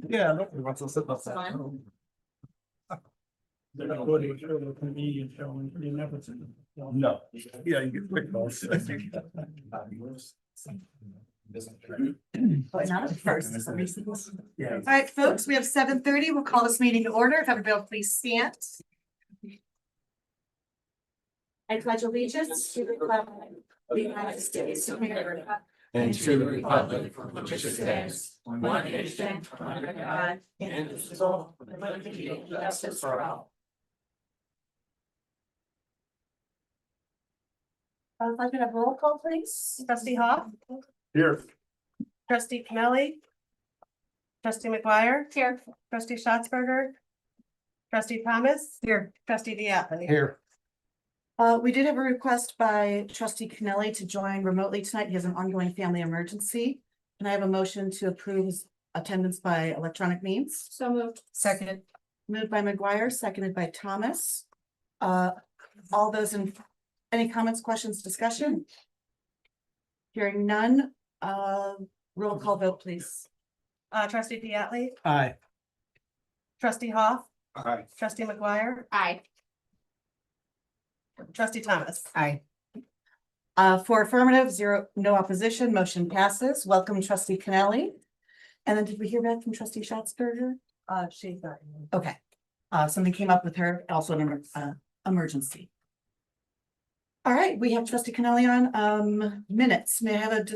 Yeah, nobody wants to sit outside. They're not going to show the convenience show and you never see them. No. Yeah, you get quick calls. All right, folks, we have 7:30. We'll call this meeting to order. If everybody will please stand. I pledge allegiance to the flag of the United States of America and to the republic for which it stands, one nation, under God, indivisible, with liberty and justice for all. If I could have roll call, please. Trustee Hoff, Here. trustee Kennelly, trustee McGuire. Here. Trustee Schatzberger. Trustee Thomas. Here. Trustee Diatley. Here. We did have a request by trustee Kennelly to join remotely tonight. He has an ongoing family emergency. Can I have a motion to approve his attendance by electronic means? So moved. Seconded. Moved by McGuire, seconded by Thomas. All those in, any comments, questions, discussion? Hearing none, roll call vote, please. Trustee Diatley. Aye. Trustee Hoff. Aye. Trustee McGuire. Aye. Trustee Thomas. Aye. For affirmative, zero, no opposition, motion passes. Welcome, trustee Kennelly. And then did we hear back from trustee Schatzberger? She's not. Okay. Something came up with her, also an emergency. All right, we have trustee Kennelly on minutes. May I have a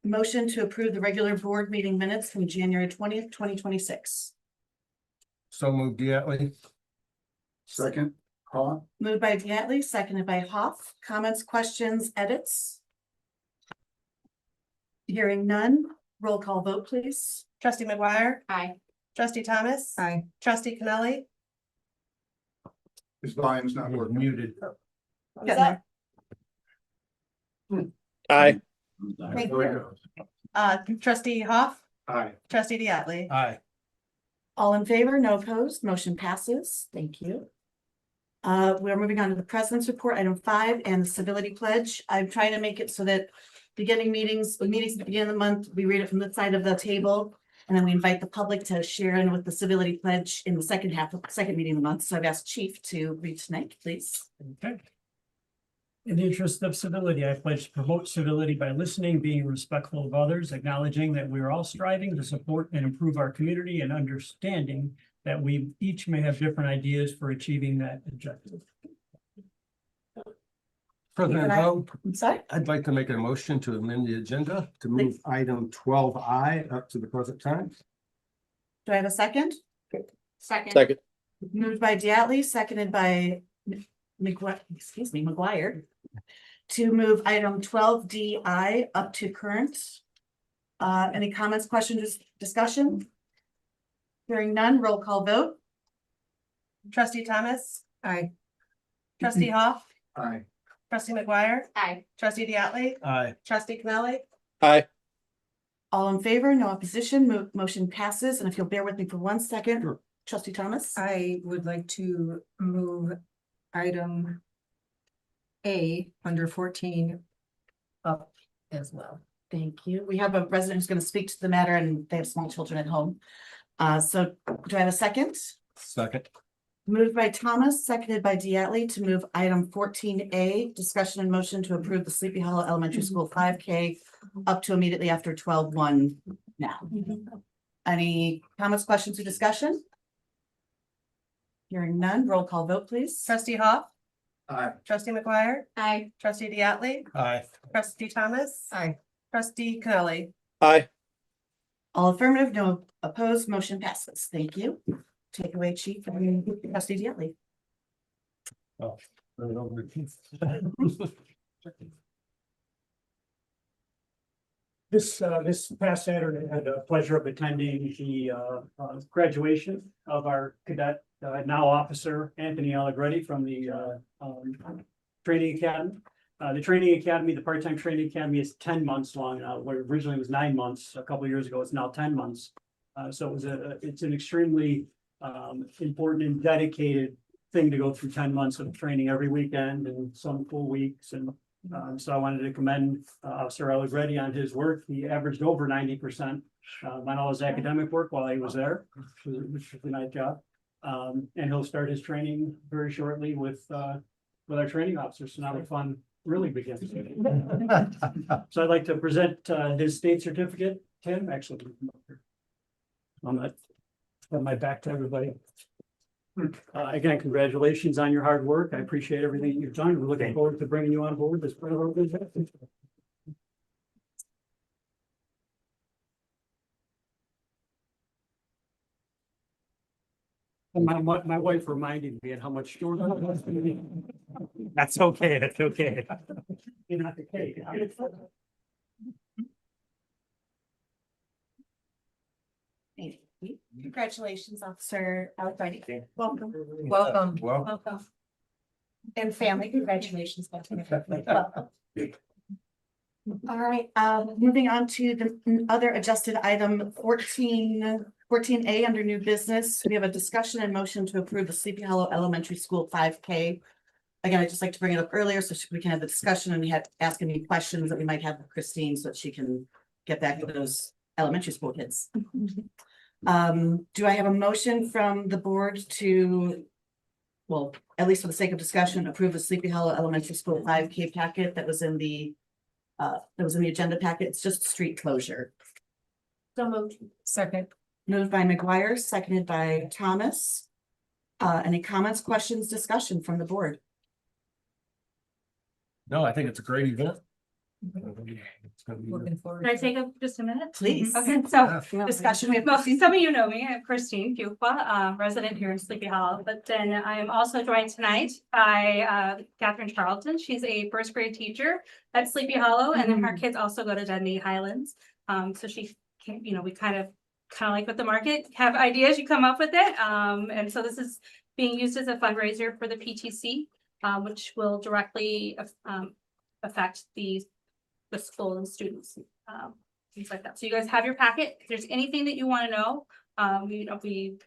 motion to approve the regular board meeting minutes from January 20th, 2026? So moved, Diatley. Second. Hoff. Moved by Diatley, seconded by Hoff. Comments, questions, edits? Hearing none, roll call vote, please. Trustee McGuire. Aye. Trustee Thomas. Aye. Trustee Kennelly. His volume's not working. Muted. Getting there. Aye. Thank you. Trustee Hoff. Aye. Trustee Diatley. Aye. All in favor, no opposed, motion passes. Thank you. We're moving on to the president's report, item 5, and the civility pledge. I'm trying to make it so that beginning meetings at the beginning of the month, we read it from the side of the table, and then we invite the public to share in with the civility pledge in the second meeting of the month. So I've asked Chief to read tonight, please. Okay. In the interest of civility, I pledge to promote civility by listening, being respectful of others, acknowledging that we are all striving to support and improve our community, and understanding that we each may have different ideas for achieving that objective. President Vogt, I'm sorry. I'd like to make a motion to amend the agenda to move item 12I up to the present time. Do I have a second? Second. Second. Moved by Diatley, seconded by McGuire, to move item 12DI up to current. Any comments, questions, discussion? Hearing none, roll call vote. Trustee Thomas. Aye. Trustee Hoff. Aye. Trustee McGuire. Aye. Trustee Diatley. Aye. Trustee Kennelly. Aye. All in favor, no opposition, motion passes. And if you'll bear with me for 1 second, Sure. Trustee Thomas. I would like to move item A under 14 up as well. Thank you. We have a resident who's going to speak to the matter, and they have small children at home. So do I have a second? Second. Moved by Thomas, seconded by Diatley to move item 14A, discussion and motion to approve the Sleepy Hollow Elementary School 5K up to immediately after 12/1 now. Any comments, questions, or discussion? Hearing none, roll call vote, please. Trustee Hoff. Aye. Trustee McGuire. Aye. Trustee Diatley. Aye. Trustee Thomas. Aye. Trustee Kennelly. Aye. All affirmative, no opposed, motion passes. Thank you. Take away, Chief, and Trustee Diatley. Oh, right over it. This past Saturday, I had the pleasure of attending the graduation of our cadet, now officer, Anthony Allegretti from the training academy. The training academy, the part-time training academy is 10 months long now, where originally it was 9 months. A couple of years ago, it's now 10 months. So it's an extremely important and dedicated thing to go through 10 months of training every weekend and some full weeks. And So I wanted to commend Officer Allegretti on his work. He averaged over 90% on all his academic work while he was there, which was a nice job. And he'll start his training very shortly with our training officers. So now the fun really begins. So I'd like to present his state certificate. Tim, actually. On that, have my back to everybody. Again, congratulations on your hard work. I appreciate everything you've done. We're looking forward to bringing you on board as part of our organization. And my wife reminded me of how much shorter. That's okay, that's okay. You're not the cake. Congratulations, Officer Allegretti. Welcome. Welcome. Welcome. And family, congratulations. Welcome. All right, moving on to the other adjusted item 14A under new business. We have a discussion and motion to approve the Sleepy Hollow Elementary School 5K. Again, I'd just like to bring it up earlier so we can have the discussion and we had ask any questions that we might have with Christine so that she can get back to those elementary school kids. Do I have a motion from the board to, well, at least for the sake of discussion, approve the Sleepy Hollow Elementary School 5K packet that was in the agenda packet? It's just street closure. So moved. Second. Moved by McGuire, seconded by Thomas. Any comments, questions, discussion from the board? No, I think it's a great event. Looking forward. Can I take just a minute? Please. Okay, so Discussion. We have well, some of you know me. I'm Christine Fuqua, resident here in Sleepy Hollow, but then I am also joined tonight by Catherine Charlton. She's a first grade teacher at Sleepy Hollow, and then her kids also go to Dundee Highlands. So she can, we kind of like with the market, have ideas, you come up with it. And so this is being used as a fundraiser for the PTC, which will directly affect the school and students, things like that. So you guys have your packet. If there's anything that you want to know, we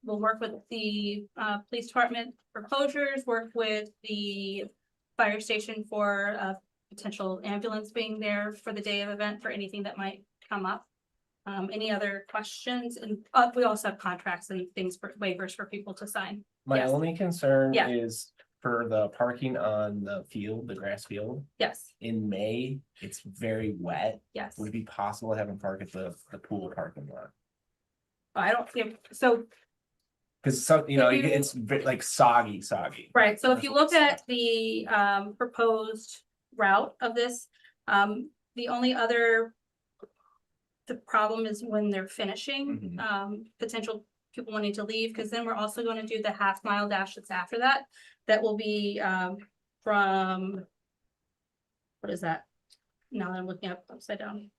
will work with the police department for closures, work with the fire station for potential ambulance being there for the day of event for anything that might come up. Any other questions? And we also have contracts and things for waivers for people to sign. My Yes. only concern Yeah. is for the parking on the field, the grass field. Yes, In May, it's very wet. yes. Would it be possible to have them park at the pool parking lot? I don't think so. Cause some, If you- it's like soggy. Right, so if you look at the proposed route of this, the only other. The problem is when they're finishing, potential people wanting to leave, because then we're also going to do the half-mile dash that's after that. That will be from. What is that? Now that I'm looking up upside down.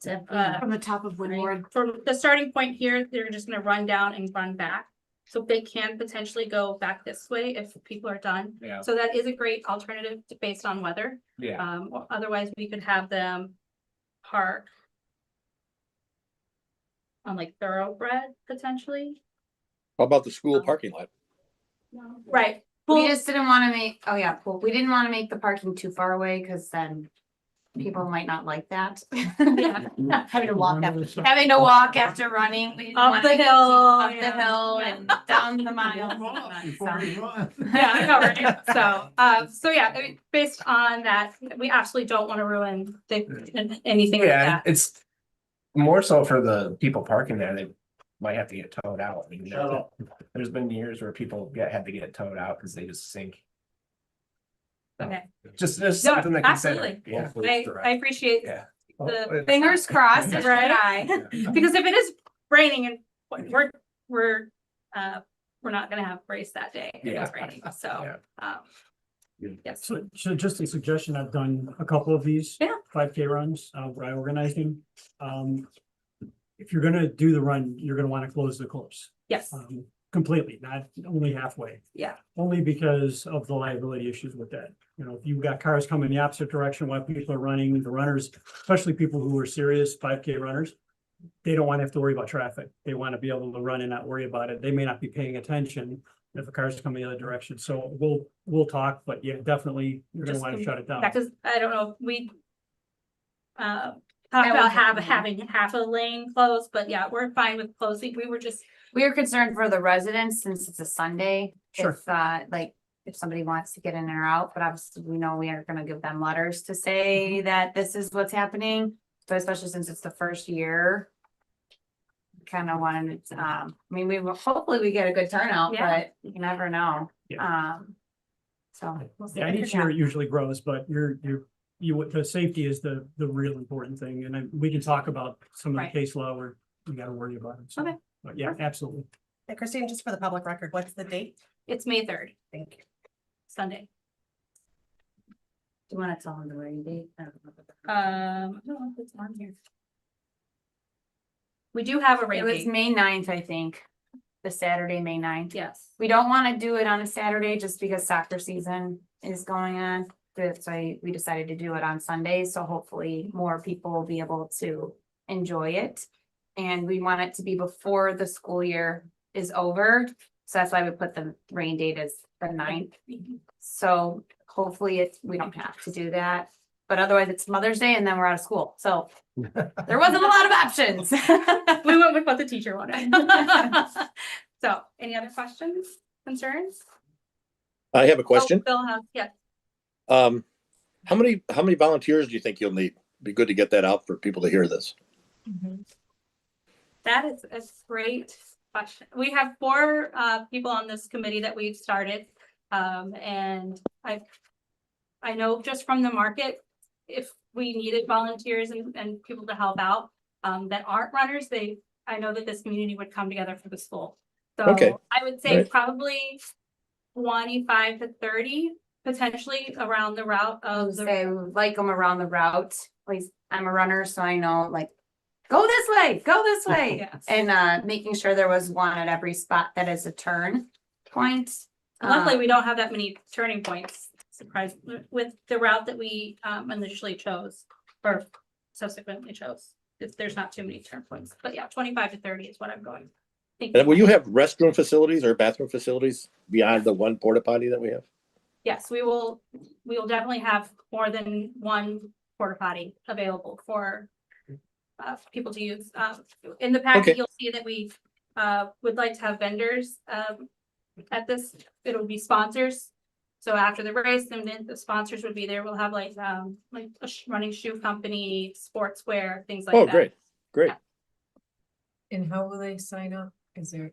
From the top of Woodward. From the starting point here, they're just gonna run down and run back. So they can potentially go back this way if people are done. Yeah, So that is a great alternative based on weather. yeah. Or otherwise we could have them park on like Thoroughbred potentially. How about the school parking lot? Right. We Well, just didn't wanna make, oh yeah, cool, we didn't wanna make the parking too far away, cause then people might not like that. yeah, Having to walk after. Having to walk after running. We didn't Up wanna the make it hill, Up the yeah. hill and down the mile. yeah, I know, right? So yeah, I mean, based on that, we absolutely don't want to ruin anything like Yeah, that. it's more so for the people parking there, they might have to get towed out. I mean, there's been years where people had to get towed out because they just sink. Okay. Just No, something to consider. absolutely. Yeah. I appreciate Yeah. the Fingers crossed, it's Right. dry. because if it is raining and we're not gonna have race that day. If it's raining, so, yes. So just a suggestion, I've done a couple of these. Yeah. 5K runs, where I organize them. If you're gonna do the run, you're gonna wanna close the course. Yes, Completely, not only halfway. yeah, Only because of the liability issues with that. If you've got cars coming the opposite direction while people are running, the runners, especially people who are serious 5K runners, they don't want to have to worry about traffic. They want to be able to run and not worry about it. They may not be paying attention, if a car's coming the other direction. So we'll talk, but yeah, definitely, you're gonna Just want to shut it down. Yeah, cause I don't know, if we talked That about was- having half a lane closed, but yeah, we're fine with closing. We were just, We were concerned for the residents since it's a Sunday. Sure. If, like, if somebody wants to get in or out, but obviously we know we are gonna give them letters to say that this is what's happening. But especially since it's the first year. Kind of wanted, I mean, hopefully we get a good turnout, Yeah. but you never know. Yeah. So. we'll see. Yeah, and each year it usually grows, but the safety is the real important thing. And we can talk about some of the Right. case law where we gotta worry about it. So, Okay. but yeah, absolutely. And Christine, just for the public record, what's the date? it's May 3rd, Thank you. Sunday. Do you wanna tell them the rain date? I don't know. I don't know if it's on here. We do have a It rain was date, May 9th, I think. The Saturday, May 9th. yes. We don't wanna do it on a Saturday just because soccer season is going on. That's why we decided to do it on Sundays, so hopefully more people will be able to enjoy it. And we want it to be before the school year is over, so that's why we put the rain date as the 9th. So hopefully we don't have to do that, but otherwise it's Mother's Day and then we're out of school, so there wasn't a lot of options. We went with what the teacher wanted. So, any other questions, concerns? I have a question. Oh, Bill has, yeah. How many volunteers do you think you'll need? Be good to get that out for people to hear this. That is a great question. We have 4 people on this committee that we've started. And I know just from the market, if we needed volunteers and people to help out that aren't runners, I know that this community would come together for the school. So Okay. I would say Right. probably 25 to 30, potentially around the route of the. Say, like them around the route, please, I'm a runner, so I know, like, go this way, go this way. Yes. And making sure there was one at every spot that is a turn point. Luckily, we don't have that many turning points, surprised with the route that we initially chose or subsequently chose. If there's not too many turn points, but yeah, 25 to 30 is what I'm going. And will you have restroom facilities or bathroom facilities beyond the one porta potty that we have? Yes, we will definitely have more than one porta potty available for people to use. In the packet, Okay. you'll see that we would like to have vendors at this. It'll be sponsors. So after the race, and then the sponsors would be there. We'll have like a running shoe company, sportswear, things like Oh, that. great. And how will they sign up? Is there?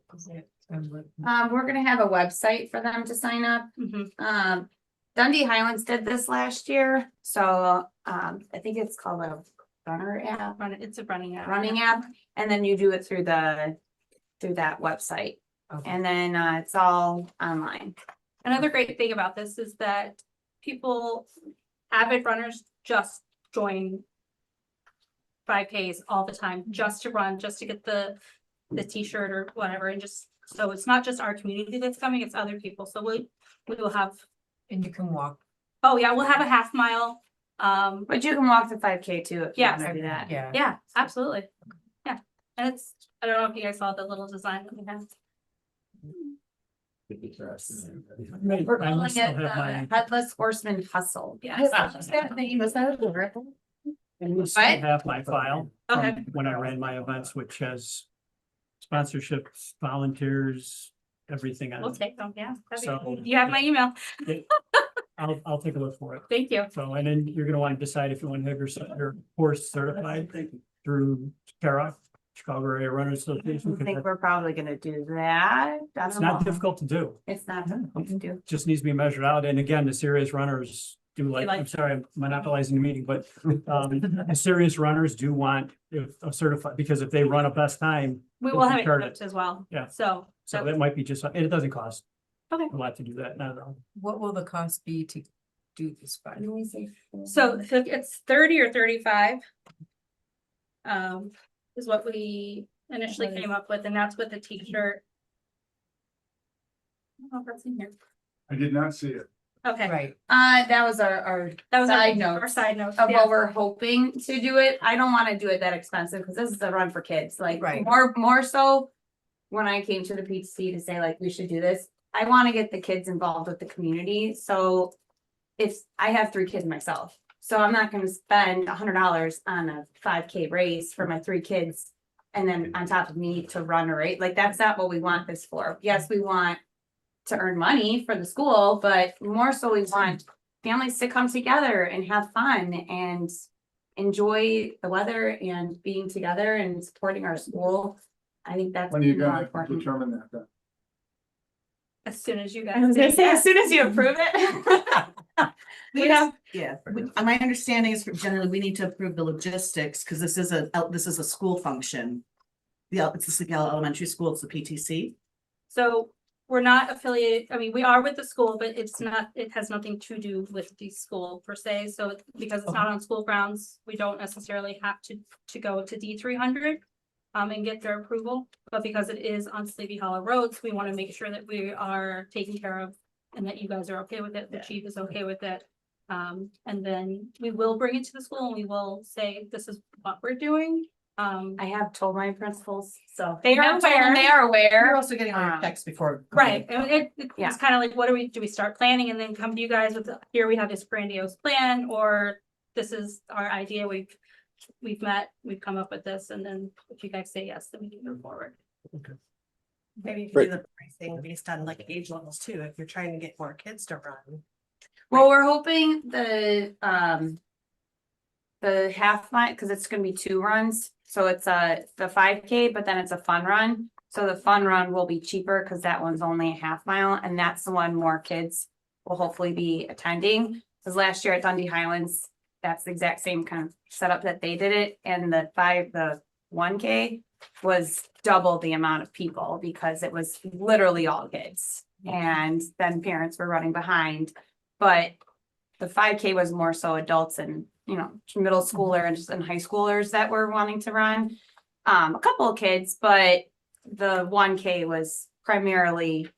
We're gonna have a website for them to sign up. Mhm. Dundee Highlands did this last year, so I think it's called a runner app, It's a running app. running app, and then you do it through that website. Okay. And then it's all online. Another great thing about this is that avid runners just join 5Ks all the time, just to run, just to get the t-shirt or whatever, and just, so it's not just our community that's coming, it's other people, so we will have, And you can walk. oh yeah, we'll have a half mile. But you can walk the 5K too if you Yes. wanna do that. Yeah. Yeah, absolutely, yeah, and I don't know if you guys saw the little design that we have. I Calling must still it have my. the Headless Horseman Hustle. Yes. That name, was that adorable? I will still What? have my file Okay. from when I ran my events, which has sponsorships, volunteers, everything We'll on it. take them, yeah. So- You have my email, I'll take a look for it. thank you. So, and then you're gonna want to decide if you want to have your course certified through CARA, Chicago Area Runners Association. I think because we're probably gonna do that. I It's don't not know. difficult to do, It's not difficult to do. just needs to be measured out. And again, the serious runners do like, I'm sorry, I'm monopolizing the meeting, but the serious runners do want a certified, because if they run a best time, We They will can have it chart it. cooked as well. Yeah. So. so that might be just, and it doesn't cost Okay. a lot to do that, not at all. What will the cost be to do this by? So it's 30 or 35. Is what we initially came up with, and that's with the t-shirt. I don't know if that's in here. I did not see it. Okay, Right. That was our that was side our notes side notes. of Yeah. what we're hoping to do it. I don't wanna do it that expensive, because this is a run for kids, like, Right. more so. When I came to the PTC to say like, we should do this, I want to get the kids involved with the community, so if I have 3 kids myself, so I'm not gonna spend $100 on a 5K race for my 3 kids. And then on top of me to run a race, like that's not what we want this for. Yes, we want to earn money for the school, but more so we want families to come together and have fun and enjoy the weather and being together and supporting our school. I think that's When are you more gonna important. determine that then? As soon as you I guys. was gonna say, as yes. soon as you approve it. We have, Yeah, my understanding is generally we need to approve the logistics, because this is a school function. Yeah, it's the Sleepy Hollow Elementary School, it's the PTC. So we're not affiliated, I mean, we are with the school, but it's not, it has nothing to do with the school per se. So because it's not on school grounds, we don't necessarily have to go to D300 and get their approval. But because it is on Sleepy Hollow roads, we want to make sure that we are taken care of and that you guys are okay with it, the chief is okay with it. And then we will bring it to the school and we will say, this is what we're doing. I have told my principals, so They are aware. They are We're aware. also getting all your texts before. Right, and it's Yeah. kind of like, what do we start planning and then come to you guys with, here we have this grandiose plan, or this is our idea, we've met, we've come up with this, and then if you guys say yes, then we can move forward. Maybe you can Great. do the pricing based on like age levels too, if you're trying to get more kids to run. Well, we're hoping the half mile, because it's gonna be 2 runs, so it's the 5K, but then it's a fun run. So the fun run will be cheaper because that one's only a half mile, and that's the one more kids will hopefully be attending. Because last year at Dundee Highlands, that's the exact same kind of setup that they did it, and the 1K was double the amount of people because it was literally all kids. And then parents were running behind, but the 5K was more so adults and, middle schoolers and high schoolers that were wanting to run. A couple of kids, but the 1K was primarily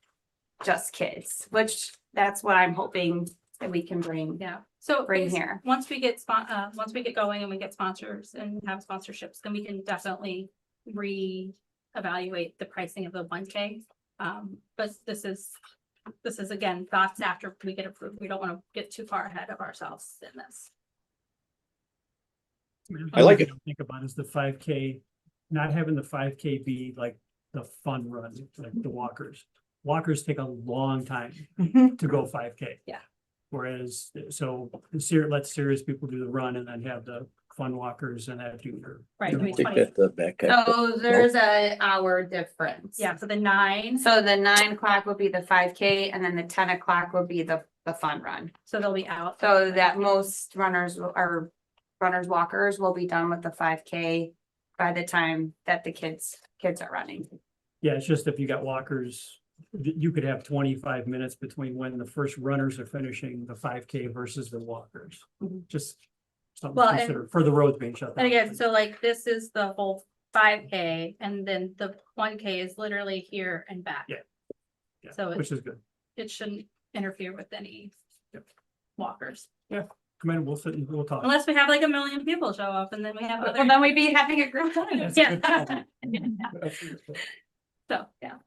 just kids, which that's what I'm hoping that we can bring. Yeah, so Bring here. once we get going and we get sponsors and have sponsorships, then we can definitely re-evaluate the pricing of the 1K. But this is again, thoughts after we get approved. We don't want to get too far ahead of ourselves in this. I like it. Think about is the 5K, not having the 5K be like the fun run, like the walkers. Walkers take a long time to go 5K. Yeah. Whereas, so let serious people do the run and then have the fun walkers and that do their. Right, their I mean, walk. Take 20. that back. So there's a hour difference. Yeah, so the 9, So the 9 o'clock will be the 5K and then the 10 o'clock will be the fun run. so they'll be out. So that most walkers will be done with the 5K by the time that the kids are running. Yeah, it's just if you got walkers, you could have 25 minutes between when the first runners are finishing the 5K versus the walkers. Mhm. Just something Well, to and- consider for the roads being shut down. And again, so like this is the whole 5K and then the 1K is literally here and back. Yeah. Yeah, So which is good. it shouldn't interfere with any walkers. Come in, we'll sit and we'll talk. Unless we have like 1 million people show up and then we have Well, other. then we'd be having a group time. That's a Yeah. good call. So, yeah.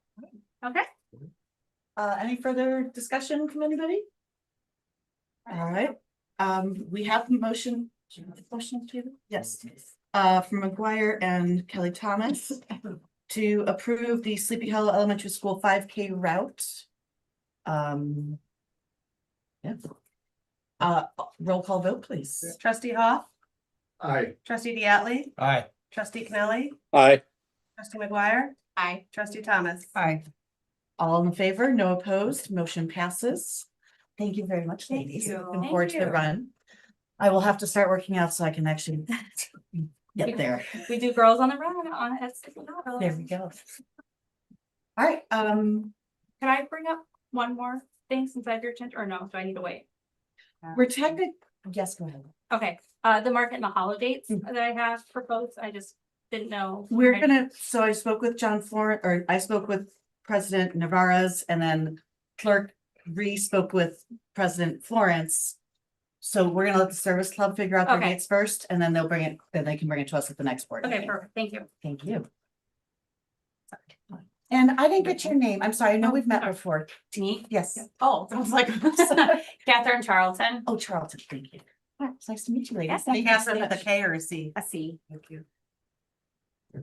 Okay. Any further discussion from anybody? All right, we have the motion. Do you have the motion, David? Yes. From McGuire and Kelly Thomas to approve the Sleepy Hollow Elementary School 5K route. Yeah. Roll call vote, please. Trustee Hoff, Aye. trustee Diatley, Aye. trustee Cannelly, Aye. trustee McGuire, Aye. trustee Thomas. Aye. All in favor, no opposed, motion passes. Thank you very much, Thank ladies. you. Looking Thank forward to the you. run. I will have to start working out so I can actually get there. We do girls on the run on at Sleepy Hollow. There we go. All right, Can I bring up one more thing since I have your attention, or no, do I need to wait? we're technically, yes, go ahead. Okay, the market and the holidays that I have proposed, I just didn't know. We're gonna, so I spoke with John Florent, or I spoke with President Navarez, and then Clerk spoke with President Florence. So we're gonna let the service club figure out their Okay. dates first, and then they'll then they can bring it to us at the next board. Okay, meeting. perfect, thank you. Thank you. And I didn't get your name. I'm sorry. I know we've met before. Me? Yes. Oh, I was like, Catherine Charlton, Oh, Charlton, thank you. All right, it's nice to meet you, ladies. Yes, Thank you. Catherine with a K or a C? a C. Thank you.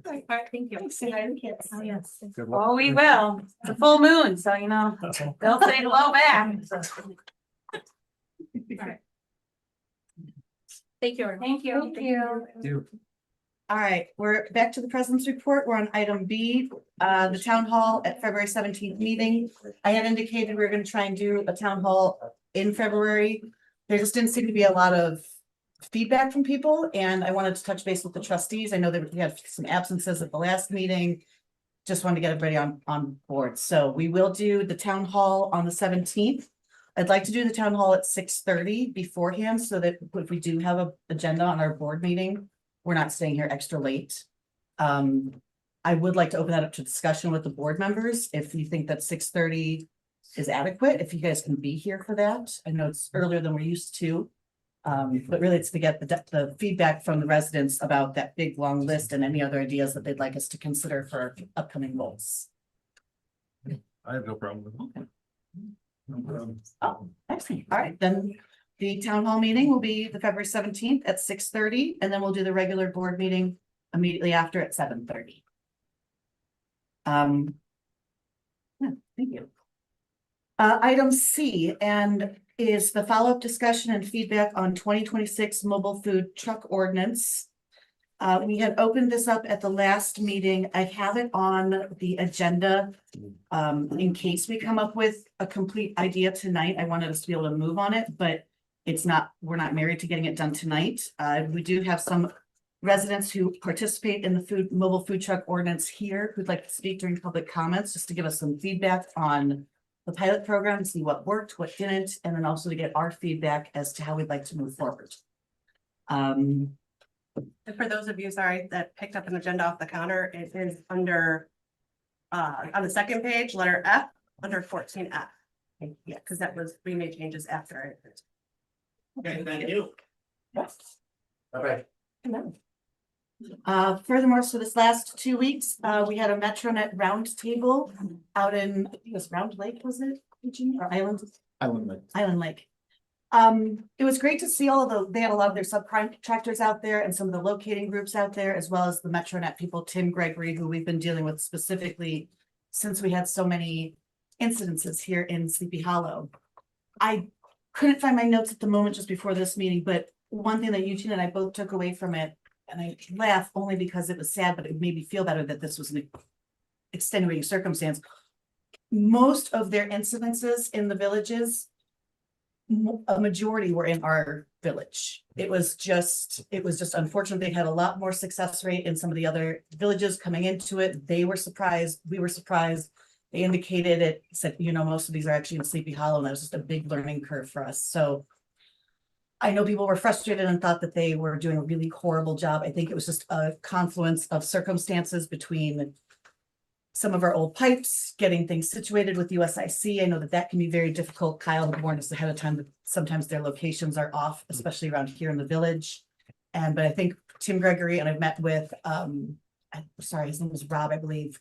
Thank you. Thanks, say hi to the kids. Oh, yes. Good luck. Oh, we will. It's a full moon, so you know, they'll say hello back. Thank you. Thank you. Thank you. You. All right, we're back to the president's report. We're on item B, the town hall at February 17th meeting. I had indicated we were gonna try and do a town hall in February. There just didn't seem to be a lot of feedback from people, and I wanted to touch base with the trustees. I know that we had some absences at the last meeting. Just wanted to get everybody on board. So we will do the town hall on the 17th. I'd like to do the town hall at 6:30 beforehand, so that if we do have a agenda on our board meeting, we're not staying here extra late. I would like to open that up to discussion with the board members, if you think that 6:30 is adequate, if you guys can be here for that. I know it's earlier than we're used to. But really it's to get the feedback from the residents about that big, long list and any other ideas that they'd like us to consider for our upcoming goals. I have no problem with it. No problem. Oh, excellent. All right, then the town hall meeting will be the February 17th at 6:30, and then we'll do the regular board meeting immediately after at 7:30. Yeah, thank you. Item C is the follow-up discussion and feedback on 2026 mobile food truck ordinance. We had opened this up at the last meeting. I have it on the agenda. In case we come up with a complete idea tonight, I wanted us to be able to move on it, but we're not married to getting it done tonight. We do have some residents who participate in the mobile food truck ordinance here who'd like to speak during public comments, just to give us some feedback on the pilot program, see what worked, what didn't, and then also to get our feedback as to how we'd like to move forward. And for those of you, sorry, that picked up an agenda off the counter, it is under on the second page, letter F, under 14F. Yeah, because we made changes after it. Okay, thank you. Yes. All right. Furthermore, so this last 2 weeks, we had a MetroNet roundtable out in, I think it was Round Lake, was it, Eugene, or Island? Island Lake. It was great to see they had a lot of their subcontractors out there and some of the locating groups out there, as well as the MetroNet people, Tim Gregory, who we've been dealing with specifically since we had so many incidences here in Sleepy Hollow. I couldn't find my notes at the moment just before this meeting, but one thing that Eugene and I both took away from it, and I laugh only because it was sad, but it made me feel better that this was an extenuating circumstance. Most of their incidences in the villages, a majority were in our village. It was just unfortunate. They had a lot more success rate in some of the other villages coming into it. They were surprised. We were surprised. They indicated it, said, most of these are actually in Sleepy Hollow, and that was just a big learning curve for us. So I know people were frustrated and thought that they were doing a really horrible job. I think it was just a confluence of circumstances between some of our old pipes, getting things situated with USIC. I know that can be very difficult. Kyle had warned us ahead of time that sometimes their locations are off, especially around here in the village. But I think Tim Gregory, and I've met with, his name was Rob, I believe,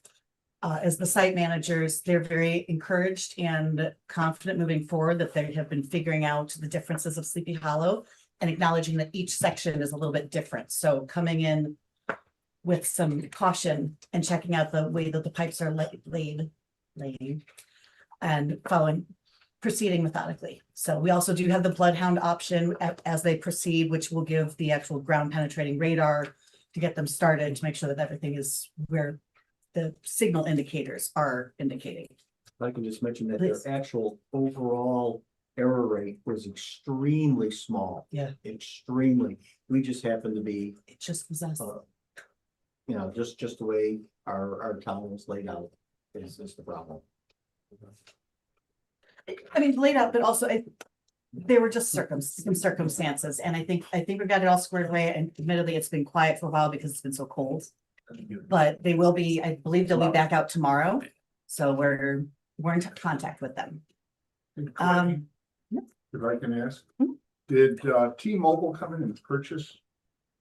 as the site managers. They're very encouraged and confident moving forward that they have been figuring out the differences of Sleepy Hollow and acknowledging that each section is a little bit different. So coming in with some caution and checking out the way that the pipes are laid and proceeding methodically. So we also do have the bloodhound option as they proceed, which will give the actual ground penetrating radar to get them started to make sure that everything is where the signal indicators are indicating. I can just mention that Please. their actual overall error rate was extremely small. Yeah. Extremely. We just happened to be, It just was us. just the way our town was laid out is the problem. I mean, laid out, but also there were just some circumstances, and I think we've got it all squared away. And admittedly, it's been quiet for a while because it's been so cold. But they will be, I believe they'll be back out tomorrow. So we're in contact with them. If I can ask, did T-Mobile come in and purchase?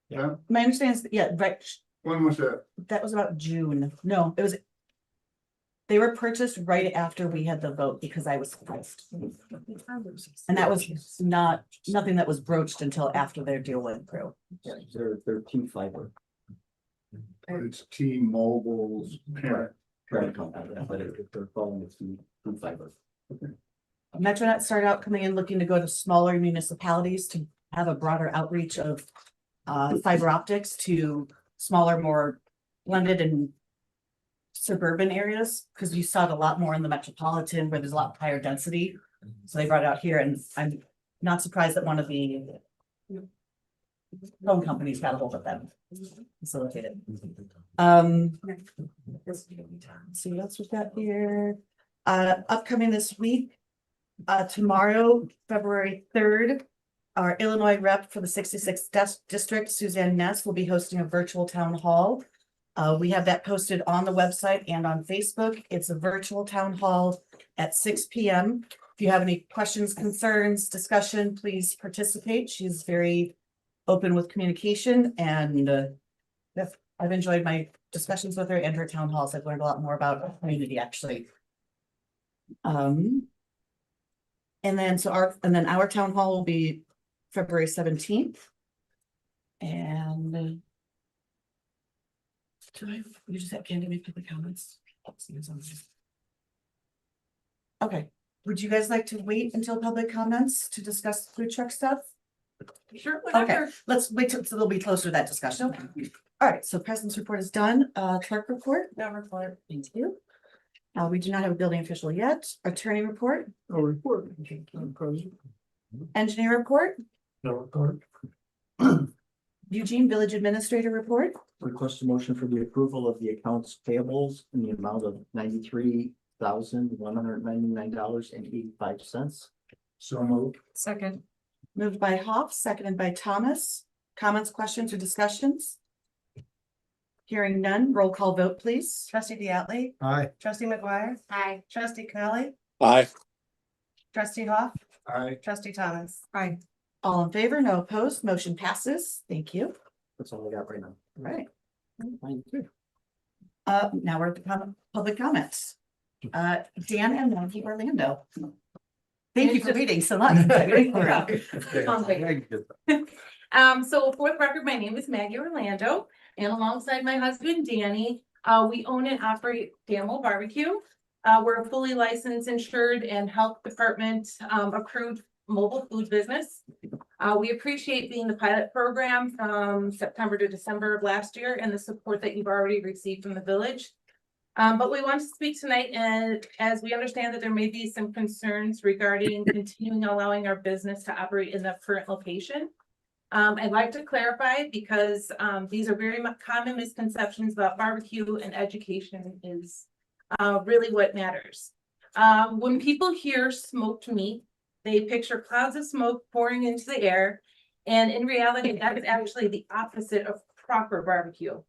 Yeah. My understanding is, right, When was that? that was about June. No, it was They were purchased right after we had the vote because I was surprised. And that was nothing that was broached until after their deal went through. Yeah, they're Team Fiber. It's T-Mobile's parent. Parent company, but they're calling it Team Fiber. MetroNet started out coming in looking to go to smaller municipalities to have a broader outreach of fiber optics to smaller, more blended and suburban areas, because you saw it a lot more in the metropolitan where there's a lot higher density. So they brought it out here, and I'm not surprised that one of the phone companies got a hold of them. Facilitated. See what else we've got here. Upcoming this week, tomorrow, February 3rd, our Illinois rep for the 66th district, Suzanne Ness, will be hosting a virtual town hall. We have that posted on the website and on Facebook. It's a virtual town hall at 6 p.m. If you have any questions, concerns, discussion, please participate. She's very open with communication, and I've enjoyed my discussions with her and her town halls. I've learned a lot more about our community, actually. And then our town hall will be February 17th. And you just have Candy make public comments. Okay, would you guys like to wait until public comments to discuss the food truck stuff? Sure, Okay, whatever. let's wait till it'll be closer to that discussion. All right, so president's report is done. Clerk report. No report. Thank you. We do not have a building official yet. Attorney report. No report. President. Engineer report. No report. Eugene Village Administrator report. Request a motion for the approval of the accounts payables in the amount of $93,199.85. So moved. Second. Moved by Hoff, seconded by Thomas. Comments, questions, or discussions? Hearing none, roll call vote, please. Trustee Diatley, Aye. trustee McGuire, Hi. trustee Connelly, Aye. trustee Hoff, Aye. trustee Thomas. Aye. All in favor, no opposed, motion passes. Thank you. That's all I got right now. All right. Thank you. Now we're at the public comments. Dan and Maggie Orlando. Thank you for reading so much. So for the record, my name is Maggie Orlando, and alongside my husband Danny, we own and operate Damo Barbecue. We're a fully licensed, insured, and health department approved mobile food business. We appreciate being the pilot program from September to December of last year and the support that you've already received from the village. But we want to speak tonight, and as we understand that there may be some concerns regarding continuing allowing our business to operate in the current location. I'd like to clarify because these are very common misconceptions about barbecue, and education is really what matters. When people hear smoked meat, they picture clouds of smoke pouring into the air, and in reality, that is actually the opposite of proper barbecue.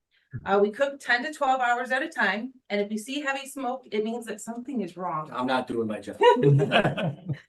We cook 10 to 12 hours at a time, and if you see heavy smoke, it means that something is wrong. I'm not doing my job. Call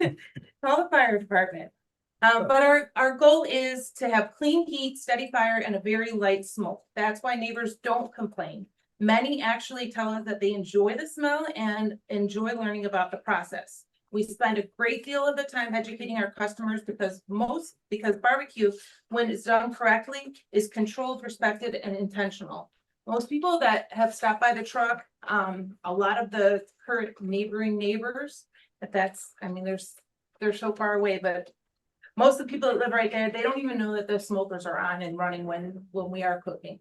the fire department. But our goal is to have clean heat, steady fire, and a very light smoke. That's why neighbors don't complain. Many actually tell us that they enjoy the smell and enjoy learning about the process. We spend a great deal of the time educating our customers because barbecue, when it's done correctly, is controlled, respected, and intentional. Most people that have stopped by the truck, a lot of the current neighboring neighbors, they're so far away, but most of the people that live right there, they don't even know that the smokers are on and running when we are cooking.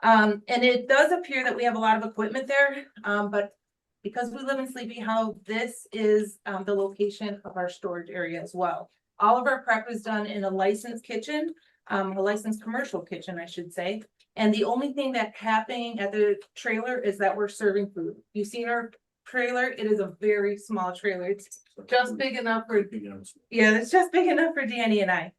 And it does appear that we have a lot of equipment there, but because we live in Sleepy Hollow, this is the location of our storage area as well. All of our prep is done in a licensed kitchen, a licensed commercial kitchen, I should say. And the only thing that's happening at the trailer is that we're serving food. You've seen our trailer, it is a very small trailer. It's just big enough for, it's just big enough for Danny and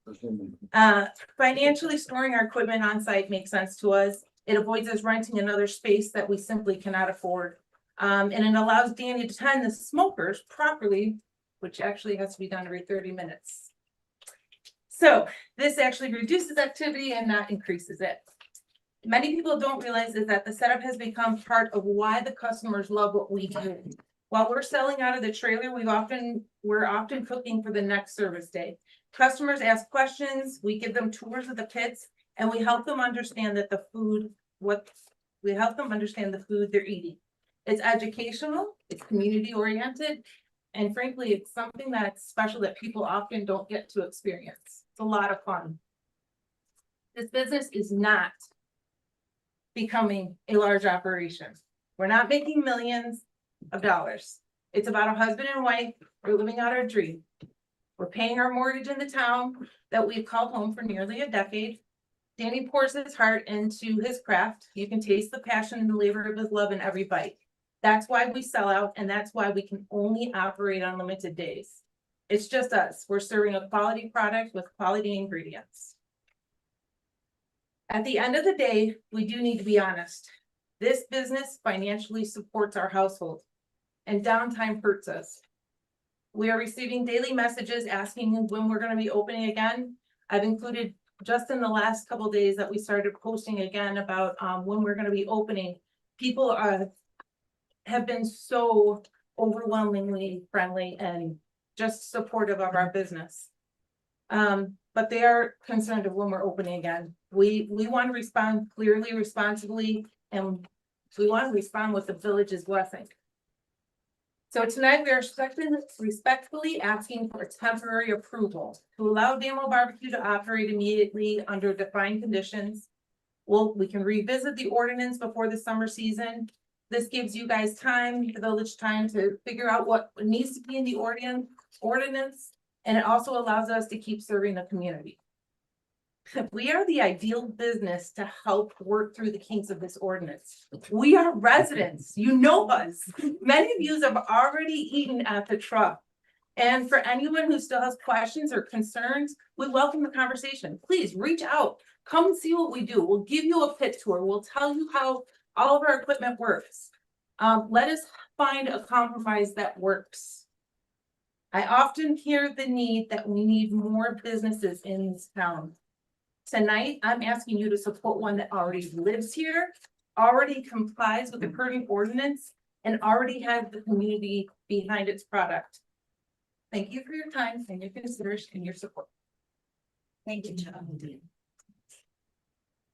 I. Financially storing our equipment on site makes sense to us. It avoids us renting another space that we simply cannot afford. And it allows Danny to time the smokers properly, which actually has to be done every 30 minutes. So this actually reduces activity and not increases it. many people don't realize is that the setup has become part of why the customers love what we do. While we're selling out of the trailer, we're often cooking for the next service day. Customers ask questions, we give them tours of the pits, and we help them understand that we help them understand the food they're eating. It's educational, it's community oriented, and frankly, it's something that's special that people often don't get to experience. It's a lot of fun. This business is not becoming a large operation. We're not making millions of dollars. It's about a husband and wife. We're living out our dream. We're paying our mortgage in the town that we've called home for nearly a decade. Danny pours his heart into his craft. You can taste the passion and the labor of his love in every bite. That's why we sell out, and that's why we can only operate on limited days. It's just us. We're serving a quality product with quality ingredients. At the end of the day, we do need to be honest. This business financially supports our household, and downtime hurts us. We are receiving daily messages asking when we're going to be opening again. I've included just in the last couple of days that we started posting again about when we're going to be opening. People have been so overwhelmingly friendly and just supportive of our business. But they are concerned of when we're opening again. We want to respond clearly, responsibly, and we want to respond with the village's blessing. So tonight we are respectfully asking for a temporary approval to allow Damo Barbecue to operate immediately under defined conditions. We can revisit the ordinance before the summer season. This gives you guys time, the village time, to figure out what needs to be in the ordinance, and it also allows us to keep serving the community. We are the ideal business to help work through the kinks of this ordinance. We are residents, you know us. Many of you have already eaten at the truck. And for anyone who still has questions or concerns, we welcome the conversation. Please reach out, come and see what we do. We'll give you a pit tour. We'll tell you how all of our equipment works. Let us find a compromise that works. I often hear the need that we need more businesses in this town. Tonight, I'm asking you to support one that already lives here, already complies with the current ordinance, and already has the community behind its product. Thank you for your time and your consideration and your support. Thank you, John.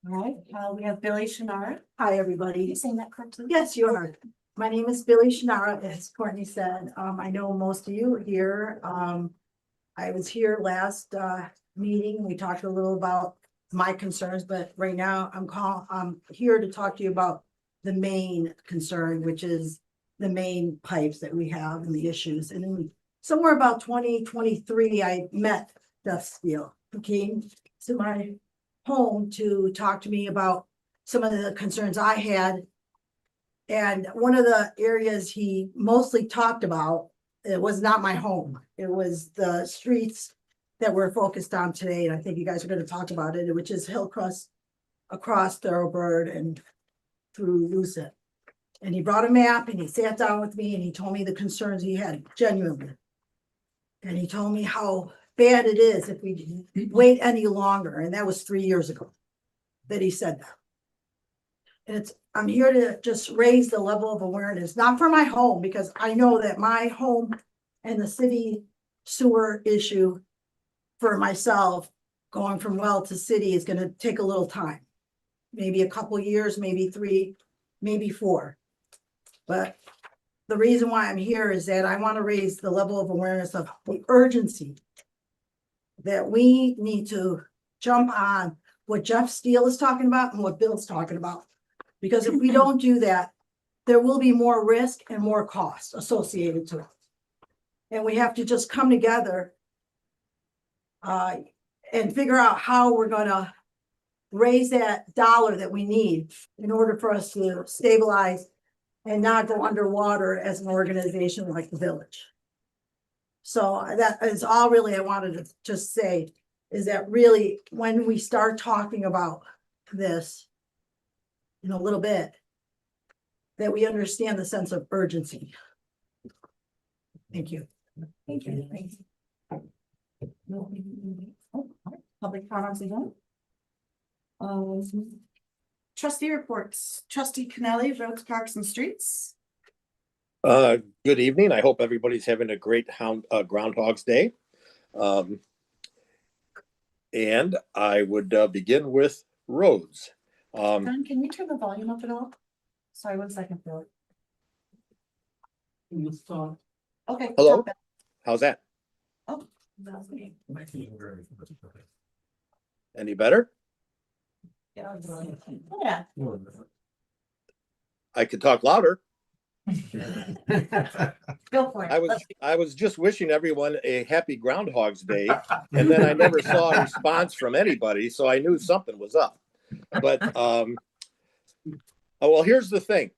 All right, we have Billy Shinara. Hi, everybody. You saying that correctly? Yes, you are. My name is Billy Shinara, as Courtney said. I know most of you here. I was here last meeting. We talked a little about my concerns, but right now I'm here to talk to you about the main concern, which is the main pipes that we have and the issues. And then somewhere about 2023, I met Jeff Steele, who came to my home to talk to me about some of the concerns I had. And one of the areas he mostly talked about, it was not my home. It was the streets that we're focused on today. And I think you guys are going to talk about it, which is Hillcrest across Thoroughbird and through Lucet. And he brought a map and he sat down with me and he told me the concerns he had, genuinely. And he told me how bad it is if we wait any longer. And that was 3 years ago that he said that. And I'm here to just raise the level of awareness, not for my home, because I know that my home and the city sewer issue for myself, going from well to city, is going to take a little time. Maybe a couple years, maybe 3, maybe 4. But the reason why I'm here is that I want to raise the level of awareness of the urgency that we need to jump on what Jeff Steele is talking about and what Bill's talking about. Because if we don't do that, there will be more risk and more cost associated to it. And we have to just come together and figure out how we're going to raise that dollar that we need in order for us to stabilize and not go underwater as an organization like the village. So that is all really I wanted to just say, is that really when we start talking about this in a little bit, that we understand the sense of urgency. Thank you. Thank you. Thanks. Public comments again. trustee reports, trustee Kennelly, roads, parks and streets. Good evening. I hope everybody's having a great Groundhog's Day. And I would begin with roads. Don, can you turn the volume up at all? Sorry, 1 second, Bill. Okay. Hello? drop it. How's that? Oh, that's me. Any better? Yeah. I could talk louder. Go for it. I was just wishing everyone a happy Groundhog's Day, and then I never saw a response from anybody, so I knew something was up. But well, here's the thing.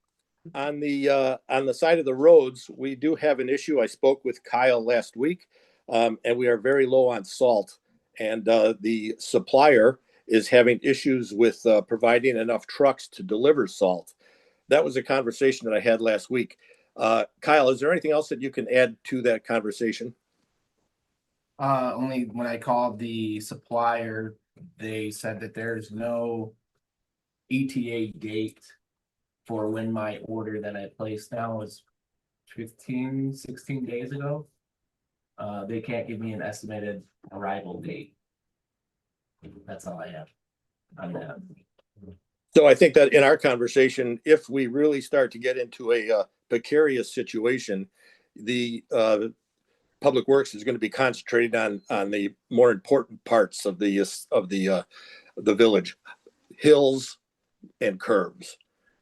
On the side of the roads, we do have an issue. I spoke with Kyle last week, and we are very low on salt, and the supplier is having issues with providing enough trucks to deliver salt. That was a conversation that I had last week. Kyle, is there anything else that you can add to that conversation? Only when I called the supplier, they said that there's no ETA date for when my order that I placed now was 16 days ago. They can't give me an estimated arrival date. That's all I have on that. So I think that in our conversation, if we really start to get into a precarious situation, the Public Works is going to be concentrated on the more important parts of the village, hills and curbs.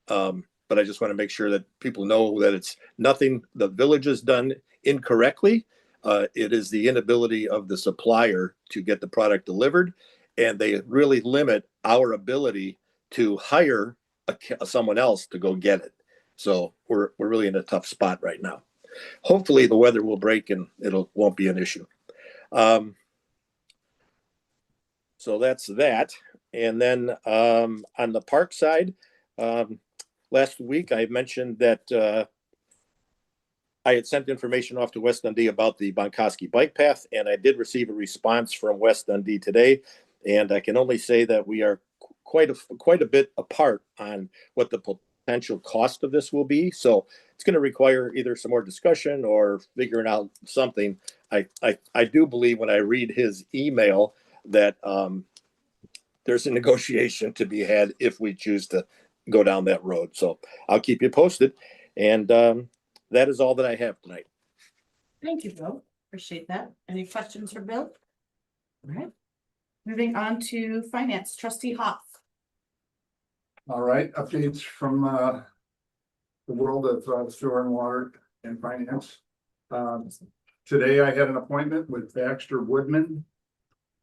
But I just want to make sure that people know that it's nothing the village has done incorrectly. It is the inability of the supplier to get the product delivered, and they really limit our ability to hire someone else to go get it. So we're really in a tough spot right now. Hopefully the weather will break and won't be an issue. So that's that. And then on the park side, last week I mentioned that I had sent information off to West Dundee about the Bonkoski bike path, and I did receive a response from West Dundee today. And I can only say that we are quite a bit apart on what the potential cost of this will be. So it's going to require either some more discussion or figuring out something. I do believe when I read his email that there's a negotiation to be had if we choose to go down that road. So I'll keep you posted. And that is all that I have tonight. Thank you, Bill. Appreciate that. Any questions for Bill? All right. Moving on to finance, trustee Hoff. All right, updates from the world of sewer and water and finance. Today I had an appointment with Baxter Woodman,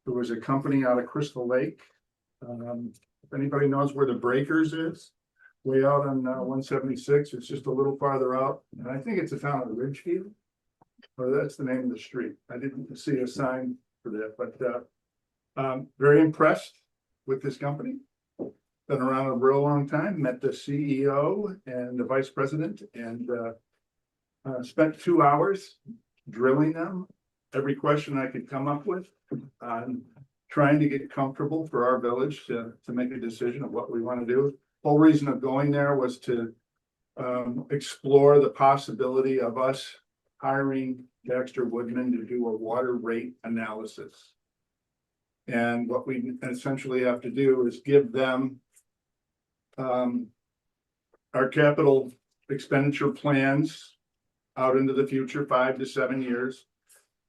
who is a company out of Crystal Lake. If anybody knows where the Breakers is, way out on 176, it's just a little farther out, and I think it's a town of Ridgefield, or that's the name of the street. I didn't see a sign for that, but very impressed with this company. Been around a real long time, met the CEO and the vice president, and spent 2 hours drilling them every question I could come up with on trying to get comfortable for our village to make a decision of what we want to do. Whole reason of going there was to explore the possibility of us hiring Baxter Woodman to do a water rate analysis. And what we essentially have to do is give them our capital expenditure plans out into the future, 5 to 7 years.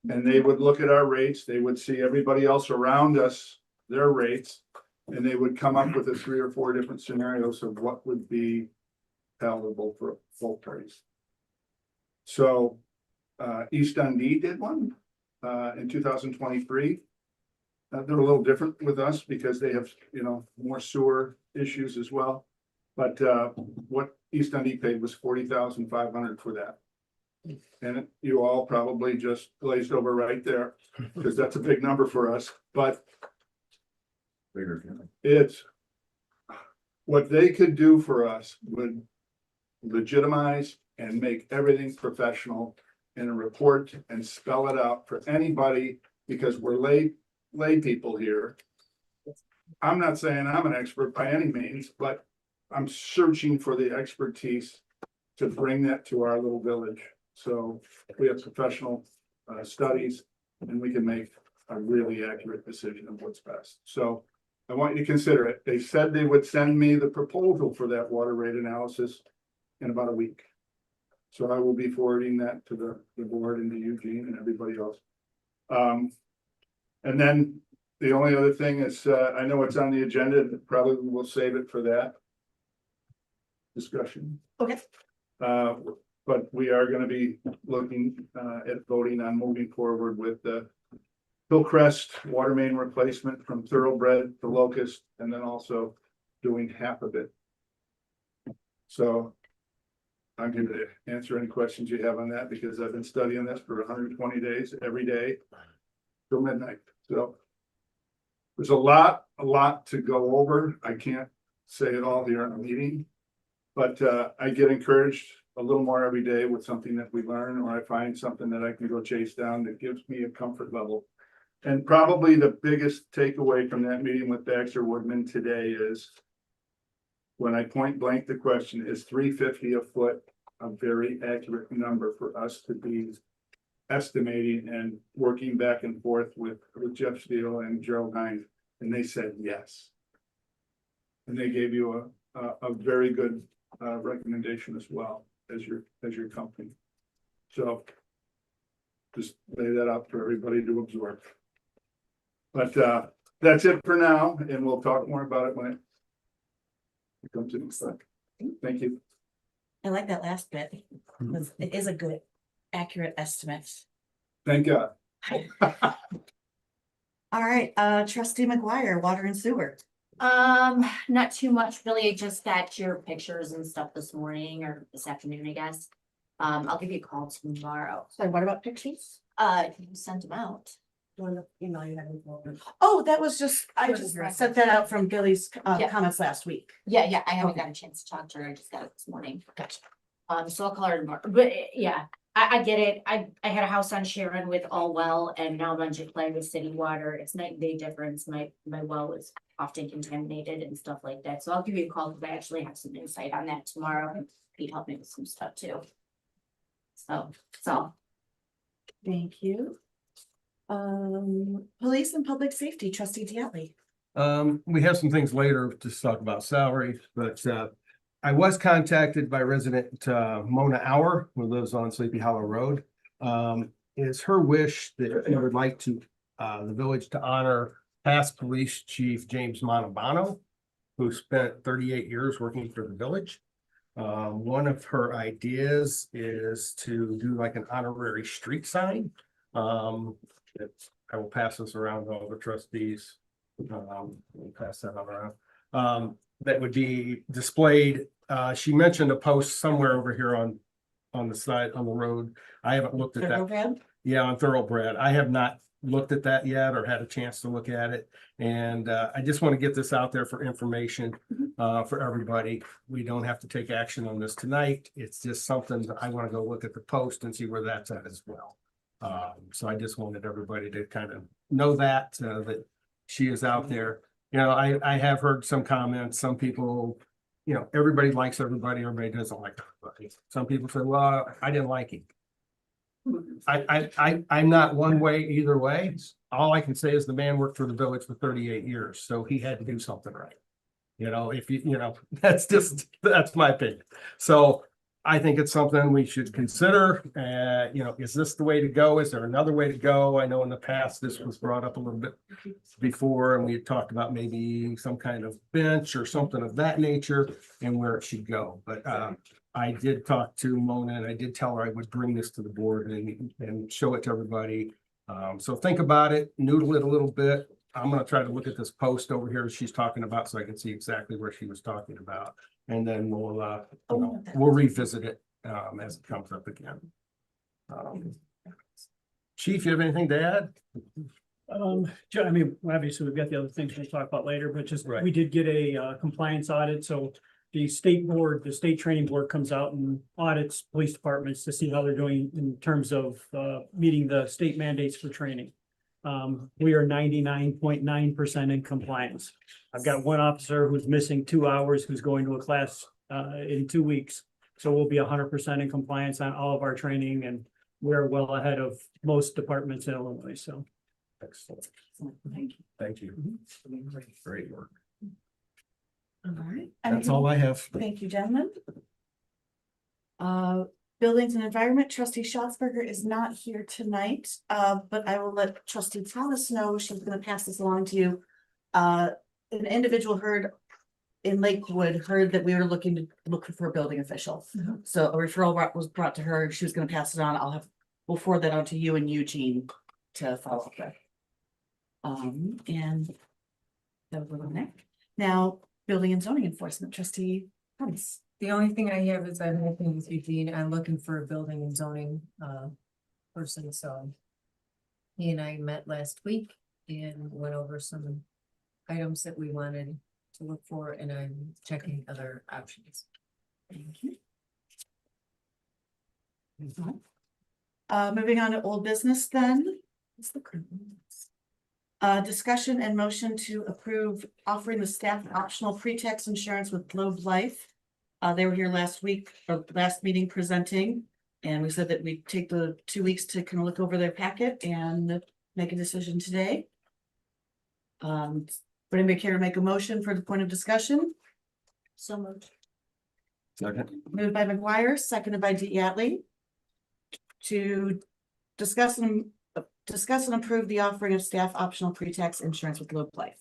And they would look at our rates, they would see everybody else around us, their rates, and they would come up with 3 or 4 different scenarios of what would be palatable for both parties. So East Dundee did one in 2023. They're a little different with us because they have, more sewer issues as well. But what East Dundee paid was $40,500 for that. And you all probably just glazed over right there because that's a big number for us. But it's what they could do for us would legitimize and make everything professional in a report and spell it out for anybody, because we're lay people here. I'm not saying I'm an expert by any means, but I'm searching for the expertise to bring that to our little village. So we have professional studies and we can make a really accurate decision of what's best. So I want you to consider it. They said they would send me the proposal for that water rate analysis in about a week. So I will be forwarding that to the board and to Eugene and everybody else. And then the only other thing is, I know it's on the agenda, probably we'll save it for that discussion. Okay. But we are gonna be looking at voting on moving forward with the Hillcrest water main replacement from Thoroughbred to Locust, and then also doing half of it. So I'm going to answer any questions you have on that because I've been studying this for 120 days, every day till midnight. So there's a lot to go over. I can't say it all here in a meeting, but I get encouraged a little more every day with something that we learn, or I find something that I can go chase down that gives me a comfort level. And probably the biggest takeaway from that meeting with Baxter Woodman today is when I point blank the question, is $3.50 a foot a very accurate number for us to be estimating and working back and forth with Jeff Steele and Gerald Hines? And they said yes. And they gave you a very good recommendation as well as your company. So just lay that out for everybody to absorb. But that's it for now, and we'll talk more about it when it comes in. Thank you. I like that last bit. It is a good, accurate estimate. Thank God. All right, trustee McGuire, water and sewer. Not too much, really, just got your pictures and stuff this morning or this afternoon, I guess. I'll give you a call tomorrow. So what about pictures? You sent them out. Email you had. Oh, that was just, I just sent that out from Billy's Yeah. comments last week. Yeah, I haven't Okay. got a chance to talk to her, I just got it this morning. Gotcha. So I'll call her tomorrow, but yeah, I get it, I had a house on Sharon with all well, and now Dungeon Play with city water, it's night and day difference, my well is often contaminated and stuff like that, so I'll give you a call, because I actually have some insight on that tomorrow, and he'd help me with some stuff too. So. Thank you. Police and public safety, trustee Diatley. We have some things later to talk about salaries, but I was contacted by resident Mona Hour, who lives on Sleepy Hollow Road. It's her wish that she would like to the village to honor past police chief James Montalbano, who spent 38 years working for the village. One of her ideas is to do like an honorary street sign. I will pass this around to all the trustees. We'll pass that around. That would be displayed. She mentioned a post somewhere over here on the side, on the road. I haven't looked at that. Thoroughbred? Yeah, on Thoroughbred. I have not looked at that yet or had a chance to look at it. And I just want to get this out there for information for everybody. We don't have to take action on this tonight. It's just something that I want to go look at the post and see where that's at as well. So I just wanted everybody to kind of know that that she is out there. You know, I have heard some comments, some people, you know, everybody likes everybody, everybody doesn't like everybody. Some people say, well, I didn't like him. I'm not one way either way. All I can say is the man worked for the village for 38 years, so he had to do something right. You know, if you know, that's my opinion. So I think it's something we should consider. You know, is this the way to go? Is there another way to go? I know in the past this was brought up a little bit before, and we had talked about maybe some kind of bench or something of that nature and where it should go. But I did talk to Mona and I did tell her I would bring this to the board and show it to everybody. So think about it, noodle it a little bit. I'm going to try to look at this post over here she's talking about so I can see exactly where she was talking about. And then we'll revisit it as it comes up again. Chief, you have anything to add? I mean, obviously, we've got the other things we'll talk about later, but just, Right. we did get a compliance audit, so the state board, the state training board comes out and audits police departments to see how they're doing in terms of meeting the state mandates for training. we are 99.9% in compliance. I've got one officer who's missing 2 hours, who's going to a class in 2 weeks. So we'll be 100% in compliance on all of our training, and we're well ahead of most departments in Illinois, so. Excellent. Thank you. Thank you. Great work. All right. That's all I have. Thank you, gentlemen. Buildings and Environment, trustee Schatzberger is not here tonight, but I will let trustee Thomas know. She's gonna pass this along to you. An individual in Lakewood heard that we were looking for a building official. So a referral was brought to her. She was gonna pass it on. We'll forward that on to you and Eugene to follow up with. And that will go next. Now, Building and Zoning Enforcement, trustee Thomas. The only thing I have is I'm working with Eugene. I'm looking for a building and zoning person, so. He and I met last week and went over some items that we wanted to look for, and I'm checking other options. Thank you. Moving on to old business then. What's the current one? Discussion and motion to approve offering the staff optional pre-tax insurance with Globe Life. They were here last week, or last meeting presenting, and we said that we'd take the 2 weeks to kind of look over their packet and make a decision today. Would anybody care to make a motion for the point of discussion? So moved. Second. Moved by McGuire, seconded by Diatley. To discuss and approve the offering of staff optional pre-tax insurance with Globe Life.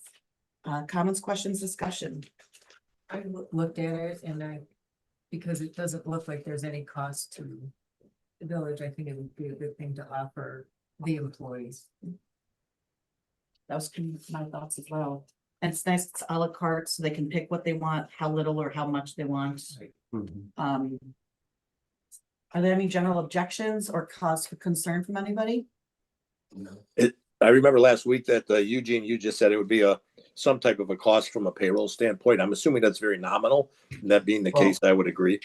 Comments, questions, discussion. I looked at it and because it doesn't look like there's any cost to the village, I think it would be a good thing to offer the employees. That was my thoughts as well. And it's nice, it's a la carte, so they can pick what they want, how little or how much they want. Are there any general objections or cause for concern from anybody? I remember last week that Eugene, you just said it would be some type of a cost from a payroll standpoint. I'm assuming that's very nominal. And that being the case, I would agree.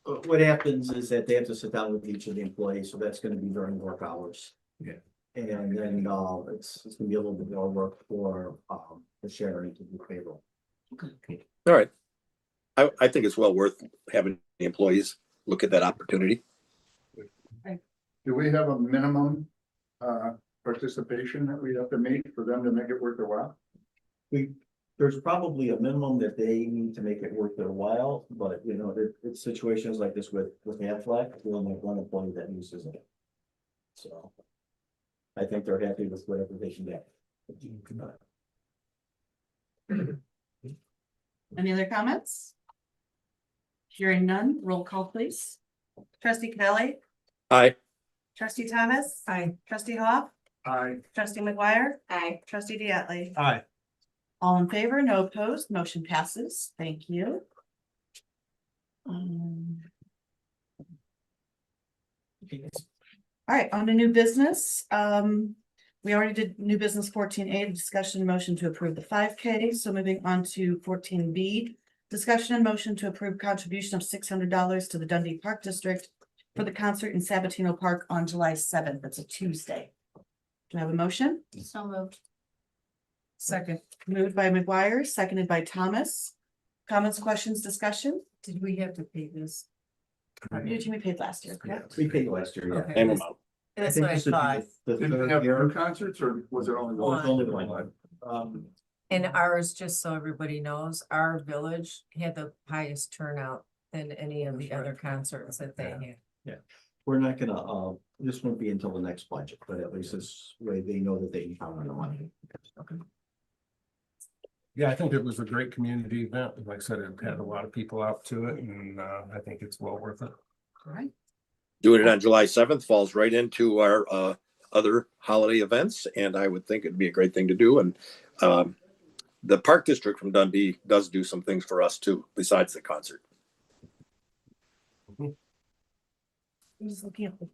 What happens is that they have to sit down with each of the employees, so that's gonna be during work hours. Yeah. And then it's gonna be a little bit more work for the sharing to do payroll. All right. I think it's well worth having the employees look at that opportunity. Do we have a minimum participation that we have to meet for them to make it worth their while? There's probably a minimum that they need to make it worth their while, but you know, it's situations like this with Aflac, we only have one employee that uses it. So I think they're happy with whatever they can get. Any other comments? Hearing none, roll call please. Trustee Connelly, Aye. trustee Thomas, Aye. trustee Hoff, I, trustee McGuire, Aye. trustee Diatley. Aye. All in favor, no opposed, motion passes. Thank you. All right, on to new business. We already did new business 14A, discussion and motion to approve the 5K. So moving on to 14B, discussion and motion to approve contribution of $600 to the Dundee Park District for the concert in Sabatino Park on July 7th. That's a Tuesday. Do I have a motion? So moved. Second, Moved by McGuire, seconded by Thomas. Comments, questions, discussion? did we have to pay this? Eugene, we paid last year, correct? We paid last year, yeah. Okay. Same amount. That's think what I this would be thought. the did they third have year. two concerts or was it only It was one? only one. And ours, just so everybody knows, our village had the highest turnout than any of the other concerts that they had. We're not gonna, this won't be until the next budget, but at least this way they know that they can count on the money. Yeah, I think it was a great community event. Like I said, it had a lot of people out to it, and I think it's well worth it. All right. Doing it on July 7th falls right into our other holiday events, and I would think it'd be a great thing to do. And the Park District from Dundee does do some things for us too, besides the concert. I'm just looking at the,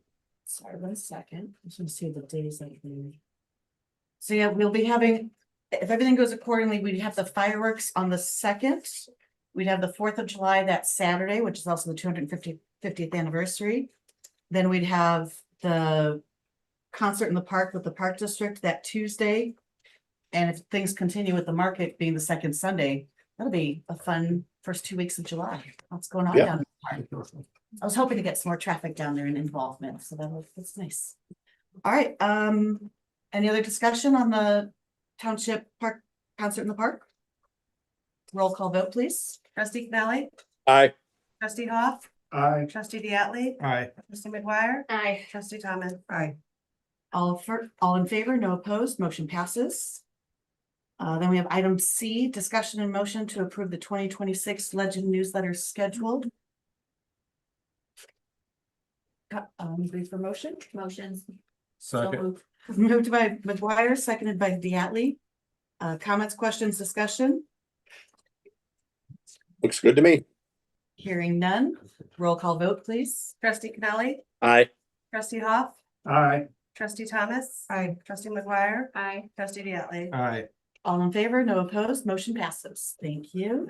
sorry, 1 second. I just want to see the days that we. So yeah, we'll be having, if everything goes accordingly, we'd have the fireworks on the 2nd. We'd have the 4th of July that Saturday, which is also the 250th anniversary. Then we'd have the concert in the park with the Park District that Tuesday. And if things continue with the market being the second Sunday, that'll be a fun first 2 weeks of July. What's going on Yeah. down in the park? I was hoping to get some more traffic down there and involvement, so that's nice. All right, any other discussion on the township park concert in the park? Roll call vote, please. Trustee Connelly, Aye. trustee Hoff, I, trustee Diatley, Aye. trustee McGuire, Aye. trustee Thomas. Aye. All in favor, no opposed, motion passes. Then we have item C, discussion and motion to approve the 2026 Legend newsletter schedule. Brief for motion? Motions. Second. Moved by McGuire, seconded by Diatley. Comments, questions, discussion? Looks good to me. Hearing none. Roll call vote, please. Trustee Connelly, Aye. trustee Hoff, I, trustee Thomas. Aye. Trustee McGuire, Aye. trustee Diatley. Aye. All in favor, no opposed, motion passes. Thank you.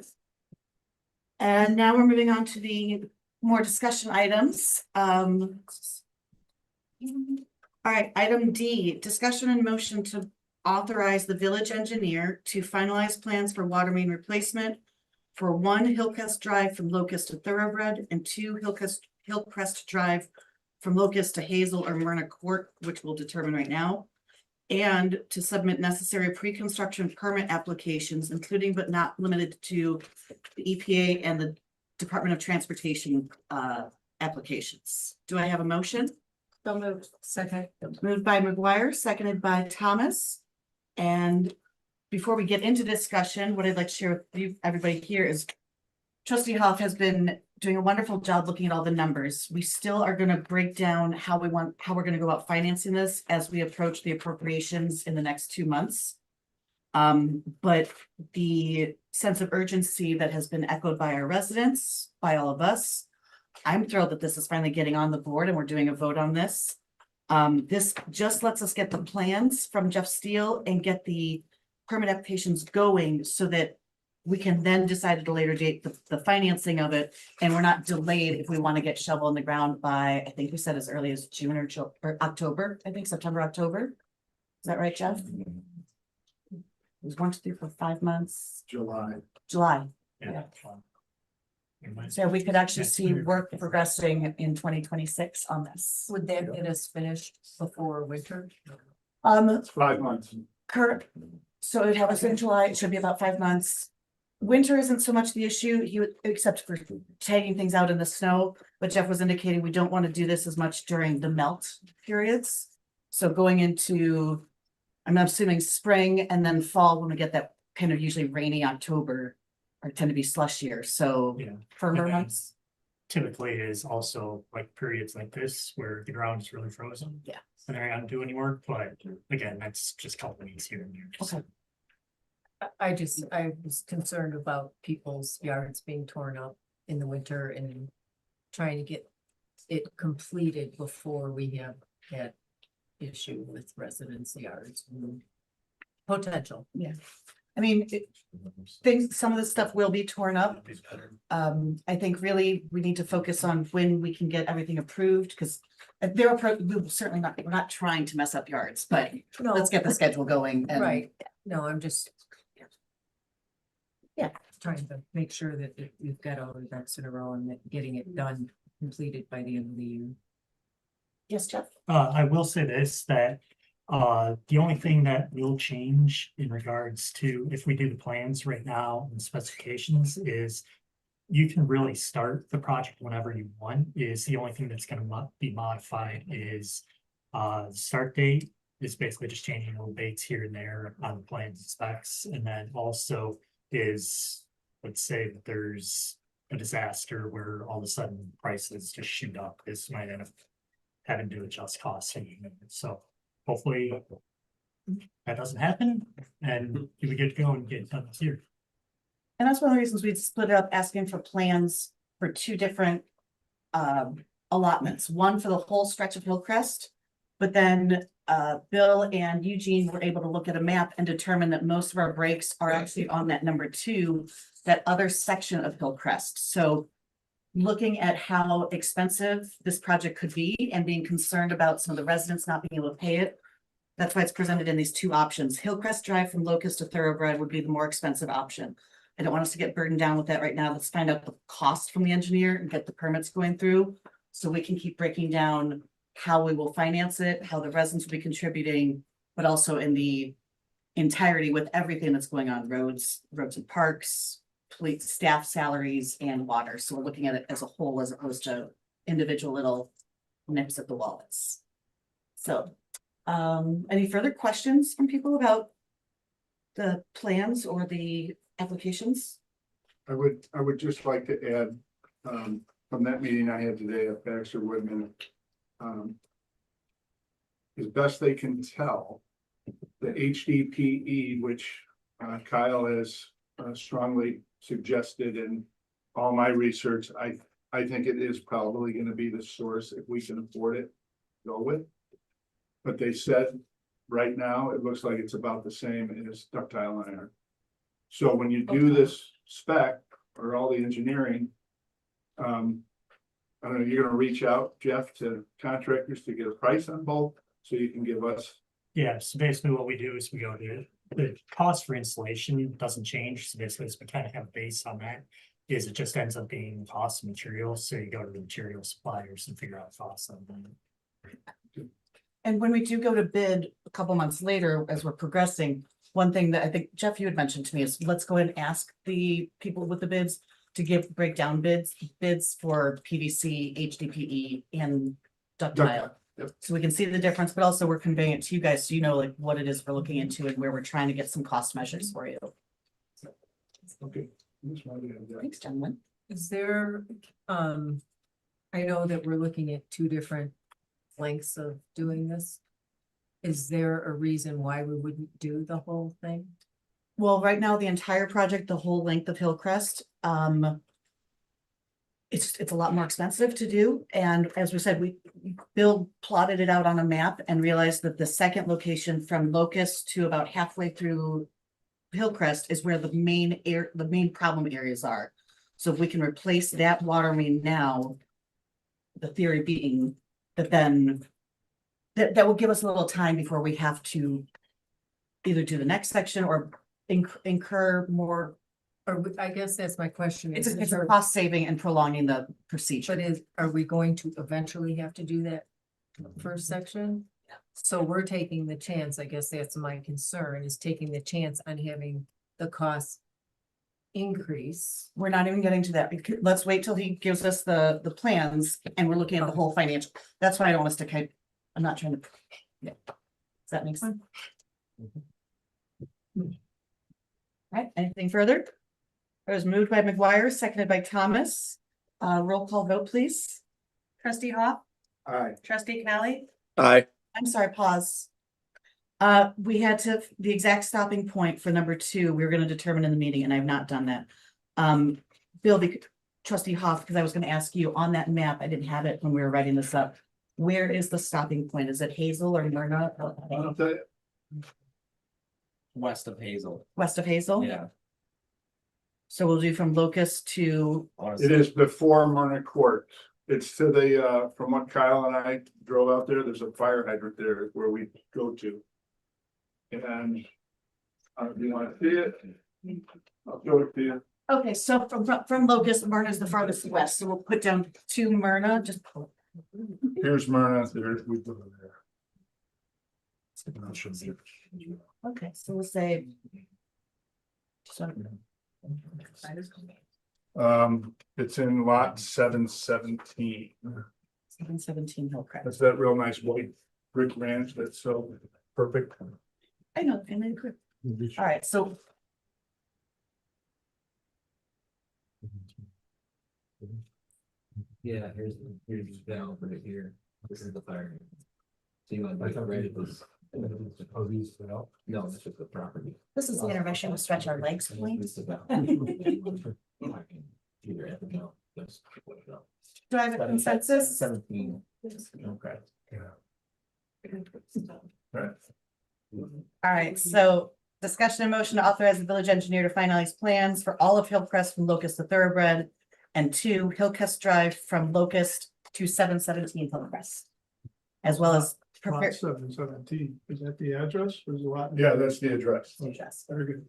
And now we're moving on to the more discussion items. All right, item D, discussion and motion to authorize the village engineer to finalize plans for water main replacement for 1 Hillcrest Drive from Locust to Thoroughbred and 2 Hillcrest Drive from Locust to Hazel or Myrna Court, which we'll determine right now. And to submit necessary pre-construction permit applications, including but not limited to the EPA and the Department of Transportation applications. Do I have a motion? So moved. Second. Moved by McGuire, seconded by Thomas. And before we get into discussion, what I'd like to share with you, everybody here, is Trustee Hoff has been doing a wonderful job looking at all the numbers. We still are going to break down how we're going to go about financing this as we approach the appropriations in the next 2 months. But the sense of urgency that has been echoed by our residents, by all of us, I'm thrilled that this is finally getting on the board and we're doing a vote on this. This just lets us get the plans from Jeff Steele and get the permit applications going so that we can then decide at a later date the financing of it, and we're not delayed if we want to get shovel in the ground by, I think we said as early as June or October, I think September, October. Is that right, Jeff? It was 1, 2, 3, 4, 5 months. July. July. So we could actually see work progressing in 2026 on this. Would that get us finished before winter? It's 5 months. Current, so it'd have us in July, it should be about 5 months. Winter isn't so much the issue, except for tagging things out in the snow, but Jeff was indicating we don't want to do this as much during the melt periods. So going into, I'm assuming spring and then fall, when we get that kind of usually rainy October, or tend to be slushier, so Yeah. firmer Okay. months. Typically is also like periods like this where the ground is really frozen. Yeah. And they're not gonna do any work, but again, that's just a couple of weeks here and there. Okay. I was concerned about people's yards being torn up in the winter and trying to get it completed before we have that issue with residents' yards. Potential. Yeah. I mean, some of this stuff will be torn up. I think really we need to focus on when we can get everything approved, because we're certainly not, we're not trying to mess up yards, but No, let's get the schedule going. And right. No, I'm just. Yeah. Trying to make sure that we've got all the ducks in a row and that getting it done, completed by the end of the year. Yes, Jeff? I will say this, that the only thing that will change in regards to if we do the plans right now and specifications is you can really start the project whenever you want. Is the only thing that's going to be modified is start date is basically just changing little dates here and there on the plans and specs. And then also is, let's say that there's a disaster where all of a sudden prices just shoot up. This might end up having to adjust costs. So hopefully that doesn't happen and we get to go and get it done this year. And that's one of the reasons we split it up, asking for plans for 2 different allotments, one for the whole stretch of Hillcrest. But then Bill and Eugene were able to look at a map and determine that most of our breaks are actually on that number 2, that other section of Hillcrest. So looking at how expensive this project could be and being concerned about some of the residents not being able to pay it. That's why it's presented in these two options. Hillcrest Drive from Locust to Thoroughbred would be the more expensive option. I don't want us to get burdened down with that right now. Let's find out the cost from the engineer and get the permits going through. So we can keep breaking down how we will finance it, how the residents will be contributing, but also in the entirety with everything that's going on, roads and parks, police, staff salaries and water. So we're looking at it as a whole as opposed to individual little nips at the wallets. So, any further questions from people about the plans or the applications? I would just like to add, from that meeting I had today at Baxter Woodman. As best they can tell, the HDPE, which Kyle has strongly suggested in all my research, I think it is probably gonna be the source if we can afford it, go with. But they said, right now, it looks like it's about the same as ductile iron. So when you do this spec or all the engineering, I don't know, you're gonna reach out, Jeff, to contractors to get a price on both, so you can give us. Yeah, so basically what we do is we go to, the cost for installation doesn't change, so basically we kind of have a base on that. Is it just ends up being the cost of materials, so you go to the material suppliers and figure out costs on them. And when we do go to bid a couple months later, as we're progressing, one thing that I think, Jeff, you had mentioned to me is let's go ahead and ask the people with the bids to break down bids for PVC, HDPE and ductile. Yep. So we can see the difference, but also we're conveying it to you guys, so you know like what it is we're looking into and where we're trying to get some cost measures for you. Okay. Thanks, gentlemen. Is there, I know that we're looking at two different lengths of doing this. Is there a reason why we wouldn't do the whole thing? Well, right now, the entire project, the whole length of Hillcrest, it's a lot more expensive to do. And as we said, Bill plotted it out on a map and realized that the second location from Locust to about halfway through Hillcrest is where the main problem areas are. So if we can replace that water main now, the theory being that then that will give us a little time before we have to either do the next section or incur more. Or I guess that's my question. It's a cost saving and prolonging the procedure. But are we going to eventually have to do that first section? So we're taking the chance, I guess that's my concern, is taking the chance on having the cost increase. We're not even getting to that. Let's wait till he gives us the plans and we're looking at the whole financial. That's why I don't want us to kind. I'm not trying to. Yeah. Does that make sense? All right, anything further? It was moved by McGuire, seconded by Thomas. Roll call vote, please. Trustee Hoff, Aye. trustee Connelly, Aye. I'm sorry, pause. We had the exact stopping point for number 2, we were gonna determine in the meeting, and I've not done that. Bill, trustee Hoff, because I was gonna ask you on that map, I didn't have it when we were writing this up. Where is the stopping point? Is it Hazel or Myrna? West of Hazel, West of Hazel? yeah. So we'll do from Locust to, It is before Myrna Court. It's to the, from what Kyle and I drove out there, there's a fire hydrant there where we go to. And, do you want to see it? I'll show it to you. okay, so from Locust, Myrna is the farthest west, so we'll put down to Myrna, just. Here's Myrna, there, we go there. Okay, so we'll say. It's in lot 717. 717 Hillcrest. That's that real nice white brick ranch that's so perfect. I know, and then quick. All right, so. Yeah, here's down right here. This is the fire. So you want to right at this. No, this is the property. This is the intervention to stretch our legs, please. Do I have a consensus? 17. Okay. All right, so discussion and motion to authorize the village engineer to finalize plans for all of Hillcrest from Locust to Thoroughbred and 2 Hillcrest Drive from Locust to 717 Hillcrest. As well as prepare. 717, is that the address or is it lot? Yeah, that's the address. Yes. Very good.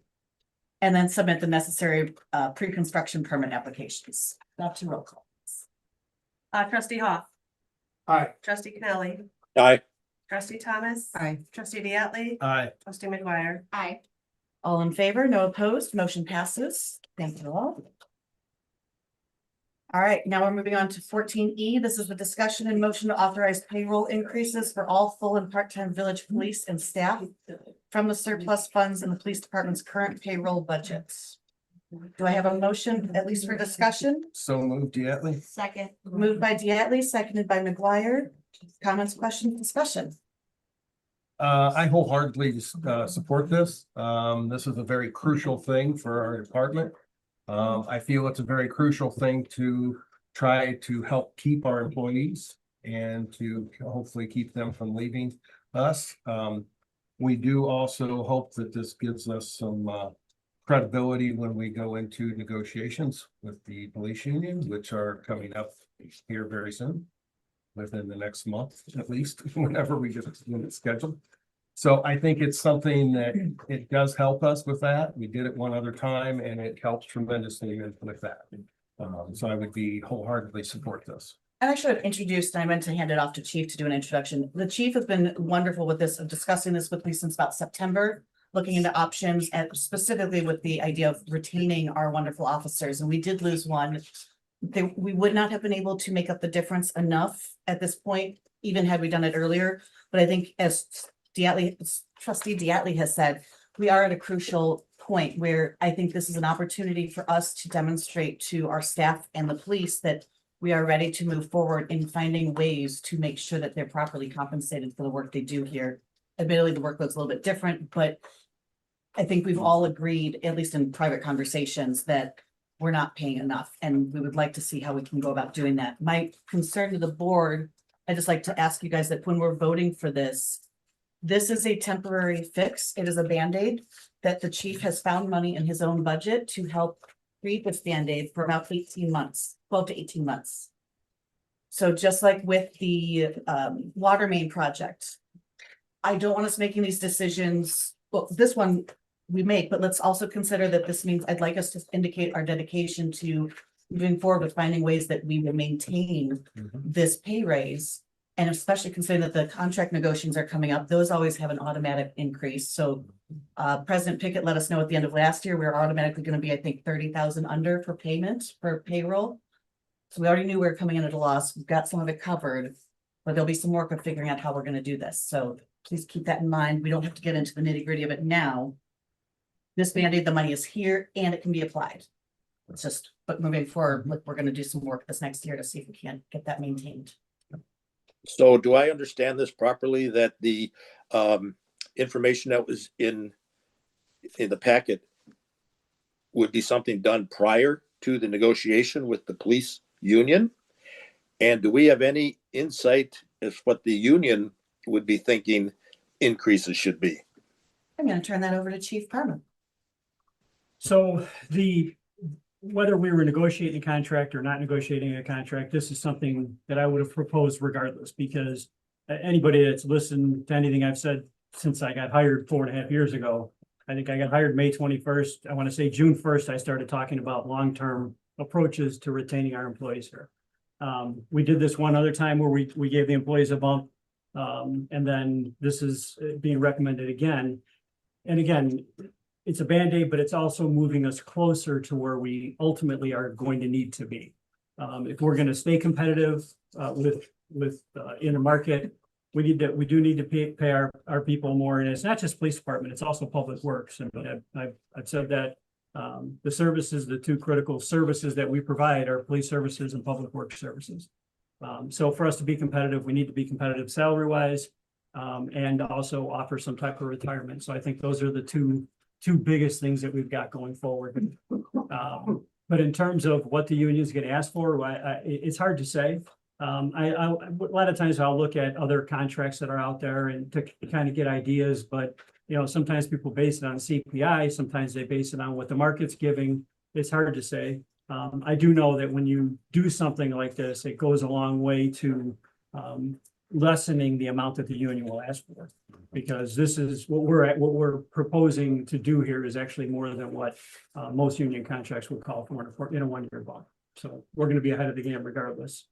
And then submit the necessary pre-construction permit applications. Not to roll call. Trustee Hoff, Aye. trustee Connelly, Aye. trustee Thomas. Aye. Trustee Diatley, Aye. trustee McGuire. Aye. All in favor, no opposed, motion passes. Thank you all. All right, now we're moving on to 14E. This is the discussion and motion to authorize payroll increases for all full and part-time village police and staff from the surplus funds in the police department's current payroll budgets. Do I have a motion, at least for discussion? So moved, Diatley. Second. Moved by Diatley, seconded by McGuire. Comments, questions, discussion? I wholeheartedly support this. This is a very crucial thing for our department. I feel it's a very crucial thing to try to help keep our employees and to hopefully keep them from leaving us. We do also hope that this gives us some credibility when we go into negotiations with the police union, which are coming up here very soon, within the next month, at least, whenever we get it scheduled. So I think it's something that it does help us with that. We did it one other time and it helps tremendously with that. So I would be wholeheartedly support this. And I should have introduced, and I meant to hand it off to Chief to do an introduction. The chief has been wonderful with this, of discussing this with me since about September, looking into options and specifically with the idea of retaining our wonderful officers. And we did lose one. We would not have been able to make up the difference enough at this point, even had we done it earlier. But I think as Trustee Diatley has said, we are at a crucial point where I think this is an opportunity for us to demonstrate to our staff and the police that we are ready to move forward in finding ways to make sure that they're properly compensated for the work they do here. Admittedly, the workload's a little bit different, but I think we've all agreed, at least in private conversations, that we're not paying enough, and we would like to see how we can go about doing that. My concern to the board, I'd just like to ask you guys that when we're voting for this, this is a temporary fix. It is a Band-Aid that the chief has found money in his own budget to help create this Band-Aid for about 18 months, 12 to 18 months. So just like with the water main project, I don't want us making these decisions. Well, this one we make, but let's also consider that this means I'd like us to indicate our dedication to moving forward with finding ways that we will maintain this pay raise. And especially considering that the contract negotiations are coming up, those always have an automatic increase. So President Pickett let us know at the end of last year, we were automatically going to be, I think, 30,000 under for payment for payroll. So we already knew we were coming in at a loss. We've got some of it covered, but there'll be some work of figuring out how we're going to do this. So please keep that in mind. We don't have to get into the nitty-gritty of it now. This Band-Aid, the money is here and it can be applied. It's just, but moving forward, we're going to do some work this next year to see if we can get that maintained. So do I understand this properly, that the information that was in the packet would be something done prior to the negotiation with the police union? And do we have any insight as what the union would be thinking increases should be? I'm going to turn that over to Chief Parman. So whether we were negotiating a contract or not negotiating a contract, this is something that I would have proposed regardless, because anybody that's listened to anything I've said since I got hired 4.5 years ago, I think I got hired May 21st. I want to say June 1st, I started talking about long-term approaches to retaining our employees here. We did this one other time where we gave the employees a bump. And then this is being recommended again. And again, it's a Band-Aid, but it's also moving us closer to where we ultimately are going to need to be. If we're going to stay competitive with in the market, we do need to pay our people more. And it's not just police department, it's also public works. And I've said that the services, the two critical services that we provide are police services and public works services. So for us to be competitive, we need to be competitive salary wise and also offer some type of retirement. So I think those are the two biggest things that we've got going forward. But in terms of what the union is going to ask for, it's hard to say. A lot of times I'll look at other contracts that are out there and to kind of get ideas, but sometimes people base it on CPI, sometimes they base it on what the market's giving. It's hard to say. I do know that when you do something like this, it goes a long way to lessening the amount that the union will ask for. Because this is what we're proposing to do here is actually more than what most union contracts would call for in a one-year bump. So we're gonna be ahead of the game regardless.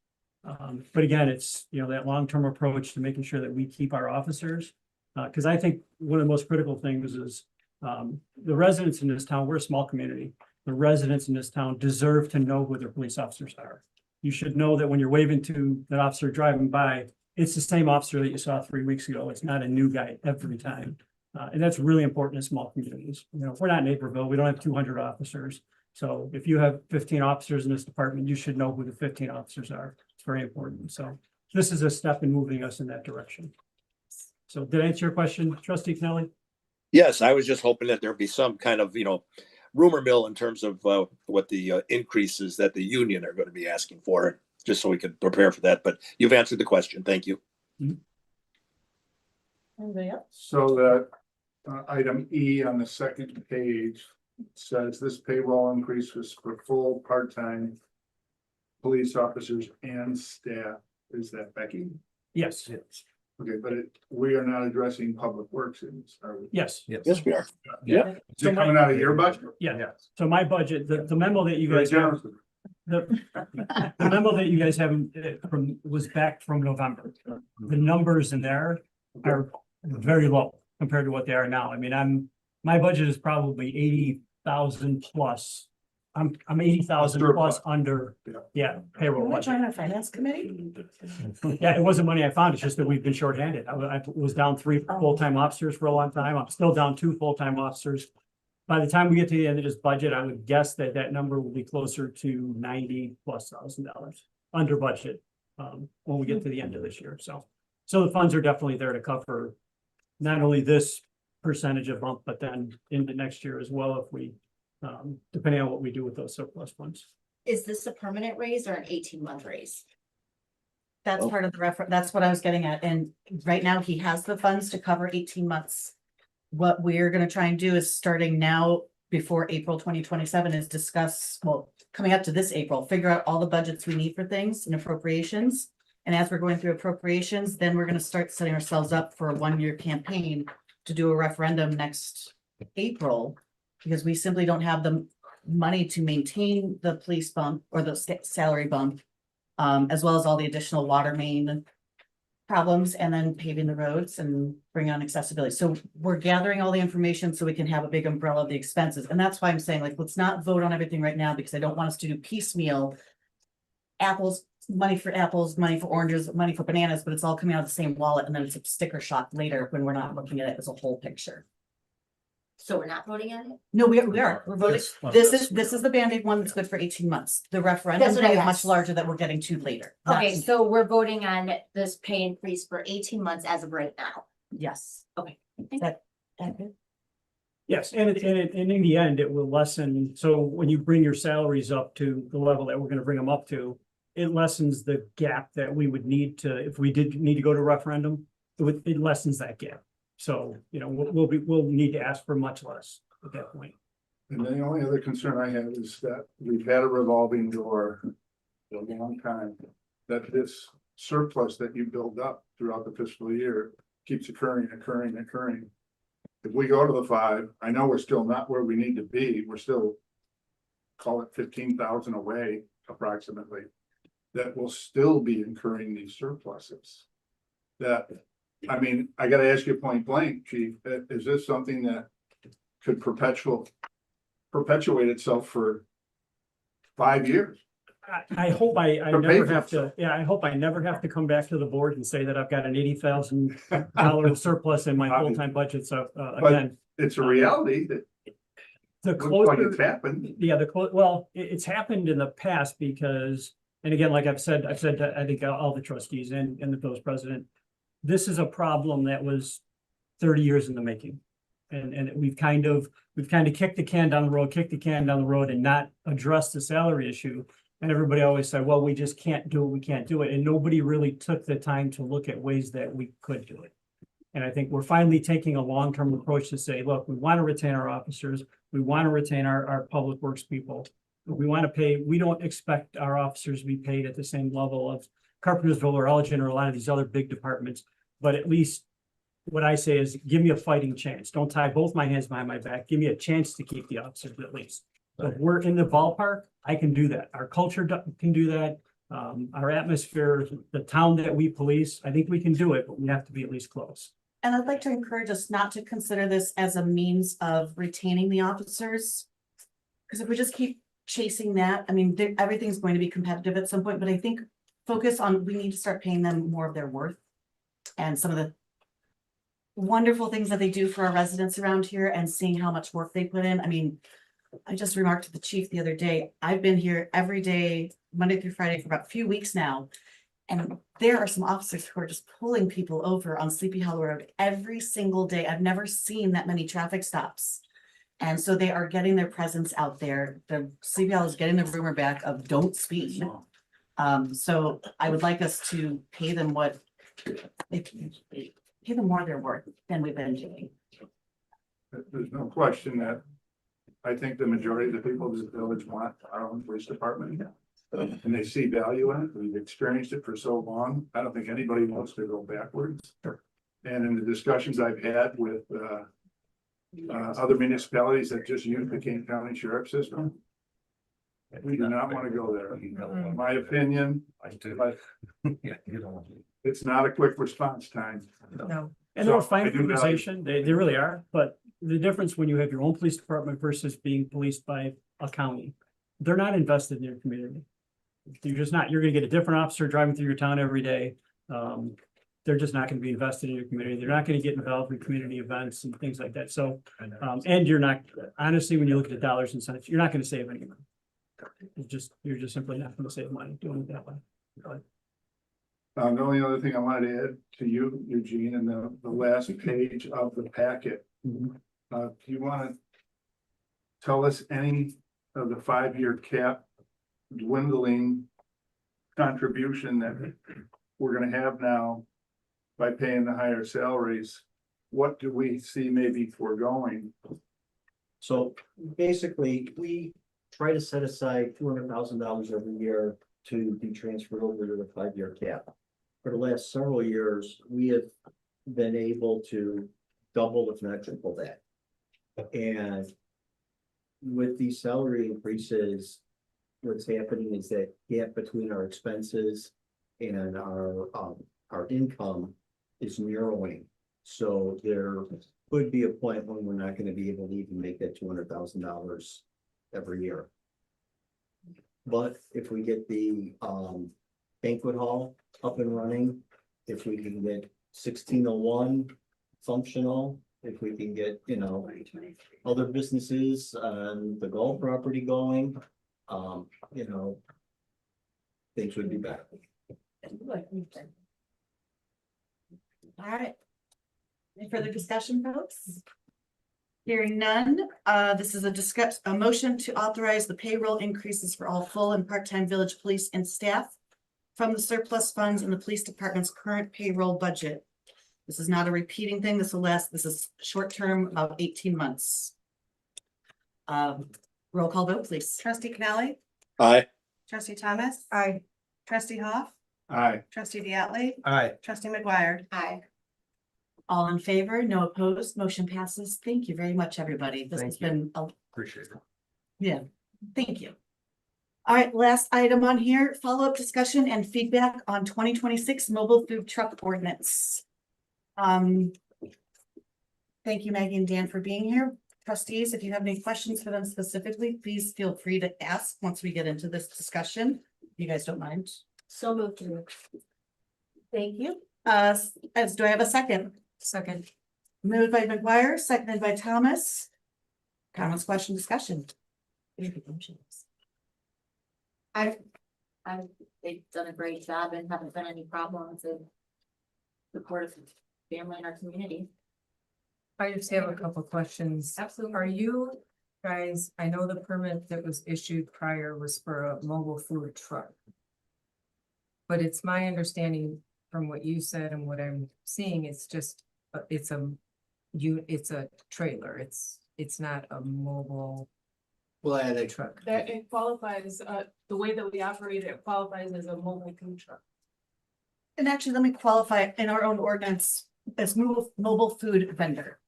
But again, it's, you know, that long-term approach to making sure that we keep our officers. Because I think one of the most critical things is the residents in this town, we're a small community. The residents in this town deserve to know who their police officers are. You should know that when you're waving to that officer driving by, it's the same officer that you saw 3 weeks ago. It's not a new guy every time. And that's really important in small communities. You know, we're not Naperville. We don't have 200 officers. So if you have 15 officers in this department, you should know who the 15 officers are. It's very important. So this is a step in moving us in that direction. So did I answer your question, Trustee Connelly? Yes, I was just hoping that there'd be some kind of, rumor mill in terms of what the increases that the union are going to be asking for, just so we could prepare for that. But you've answered the question. Thank you. Anybody else? So that item E on the second page says this payroll increase was for full part-time police officers and staff. Is that Becky? Yes. Okay, but we are not addressing public works in this, are we? Yes. Yes, we are. Yeah. Is it coming out of your budget? Yeah. So my budget, the memo that you Very guys have, generous. the memo that you guys have was back from November. The numbers in there are very low compared to what they are now. I mean, my budget is probably 80,000 plus. I'm 80,000 plus under, payroll Am I budget. joining a finance committee? Yeah, it wasn't money I found. It's just that we've been shorthanded. I was down 3 full-time officers for a long time. I'm still down 2 full-time officers. By the time we get to the end of this budget, I would guess that number will be closer to $90,000+ under budget when we get to the end of this year. So the funds are definitely there to cover not only this percentage of bump, but then into next year as well, if we depending on what we do with those surplus funds. Is this a permanent raise or an 18-month raise? That's part of the reference. That's what I was getting at. And right now he has the funds to cover 18 months. What we're gonna try and do is starting now before April 2027 is discuss, well, coming up to this April, figure out all the budgets we need for things and appropriations. And as we're going through appropriations, then we're gonna start setting ourselves up for a 1-year campaign to do a referendum next April. Because we simply don't have the money to maintain the police bump or the salary bump. As well as all the additional water main problems and then paving the roads and bring on accessibility. So we're gathering all the information so we can have a big umbrella of the expenses. And that's why I'm saying, like, let's not vote on everything right now because I don't want us to do piecemeal. Money for oranges, money for bananas, but it's all coming out of the same wallet and then it's a sticker shock later when we're not looking at it as a whole picture. So we're not voting on it? No, we're voting. This is the Band-Aid one that's good for 18 months. The referendum That's what I is much asked. larger that we're getting to later. Okay, That's- so we're voting on this pay increase for 18 months as of right now. Yes. Okay. Is that good? Yes, and in the end, it will lessen. So when you bring your salaries up to the level that we're going to bring them up to, it lessens the gap that we would need to, if we did need to go to referendum, it lessens that gap. So, we'll need to ask for much less at that point. And the only other concern I have is that we've had a revolving door for a long time. That this surplus that you build up throughout the fiscal year keeps occurring. If we go to the 5, I know we're still not where we need to be. We're still, call it 15,000 away approximately. That will still be incurring these surpluses. I mean, I gotta ask you point blank, Chief, is this something that could perpetuate itself for 5 years? I hope I To pay never for have to, I hope I never have to come back to the board and say that I've got an $80,000 surplus in my full-time budget. So again. It's a reality that The looks like closer, it's happened. yeah, it's happened in the past because, and again, like I've said to, I think all the trustees and the village president, this is a problem that was 30 years in the making. And we've kind of kicked the can down the road and not addressed the salary issue. And everybody always said, well, we just can't do it. We can't do it. And nobody really took the time to look at ways that we could do it. And I think we're finally taking a long-term approach to say, look, we want to retain our officers. We want to retain our public works people. we want to pay, we don't expect our officers to be paid at the same level of Carpentersville or Elgin or a lot of these other big departments. But at least what I say is give me a fighting chance. Don't tie both my hands behind my back. Give me a chance to keep the officers at least. So if we're in the ballpark, I can do that. Our culture can do that. Our atmosphere, the town that we police, I think we can do it, but we have to be at least close. And I'd like to encourage us not to consider this as a means of retaining the officers. Because if we just keep chasing that, I mean, everything's going to be competitive at some point, but I think focus on, we need to start paying them more of their worth. And some of the wonderful things that they do for our residents around here and seeing how much work they put in. I mean, I just remarked to the chief the other day, I've been here every day, Monday through Friday for about a few weeks now. And there are some officers who are just pulling people over on Sleepy Hollow Road every single day. I've never seen that many traffic stops. And so they are getting their presence out there. The Sleepy Hollow is getting the rumor back of don't speed. So I would like us to pay them what pay them more their worth than we've been doing. There's no question that I think the majority of the people in this village want our own police department. And they see value in it. We've experienced it for so long. I don't think anybody wants to go backwards. And in the discussions I've had with other municipalities that just use the Kane County Sheriff System, we do not want to go there. In my opinion, but it's not a quick response time. No. And they're a fine I do value- organization, they really are, but the difference when you have your own police department versus being policed by a county, they're not invested in your community. You're just not, you're gonna get a different officer driving through your town every day. They're just not gonna be invested in your community. They're not gonna get involved in community events and things like that. So, and you're not, honestly, when you look at the dollars and cents, you're not gonna save any money. You're just simply not gonna save money doing it that way. The only other thing I wanted to add to you, Eugene, in the last page of the packet. Do you want to tell us any of the 5-year cap dwindling contribution that we're gonna have now by paying the higher salaries? What do we see maybe foregoing? So basically, we try to set aside $200,000 every year to be transferred over to the 5-year cap. For the last several years, we have been able to double, if not triple that. And with these salary increases, what's happening is that gap between our expenses and our income is narrowing. So there could be a point when we're not going to be able to even make that $200,000 every year. But if we get the banquet hall up and running, if we can get 1601 functional, if we can get, you know, other businesses on the golf property going, you know, things would be better. All right. Any further discussion, folks? Hearing none, this is a motion to authorize the payroll increases for all full and part-time village police and staff from the surplus funds in the police department's current payroll budget. This is not a repeating thing. This is short-term of 18 months. Roll call vote, please. Trustee Connelly, Aye. trustee Thomas. Aye. Trustee Hoff, Aye. trustee Diatley, Aye. trustee McGuire. Aye. All in favor, no opposed, motion passes. Thank you very much, everybody. This has been a Appreciate it. Yeah, thank you. All right, last item on here, follow-up discussion and feedback on 2026 mobile food truck ordinance. Thank you, Maggie and Dan, for being here. Trustees, if you have any questions for them specifically, please feel free to ask once we get into this discussion. If you guys don't mind. So moved. Thank you. Do I have a second? Second. Moved by McGuire, seconded by Thomas. Comments, question, discussion. They've done a great job and haven't been any problems in support of family in our community. I just have a couple questions. Absolutely. Are you guys, I know the permit that was issued prior was for a mobile food truck. But it's my understanding from what you said and what I'm seeing, it's just, it's a trailer. It's not a mobile Well, add a truck. That it qualifies, the way that we operate it qualifies as a mobile food truck. And actually, let me qualify in our own ordinance as mobile food vendor.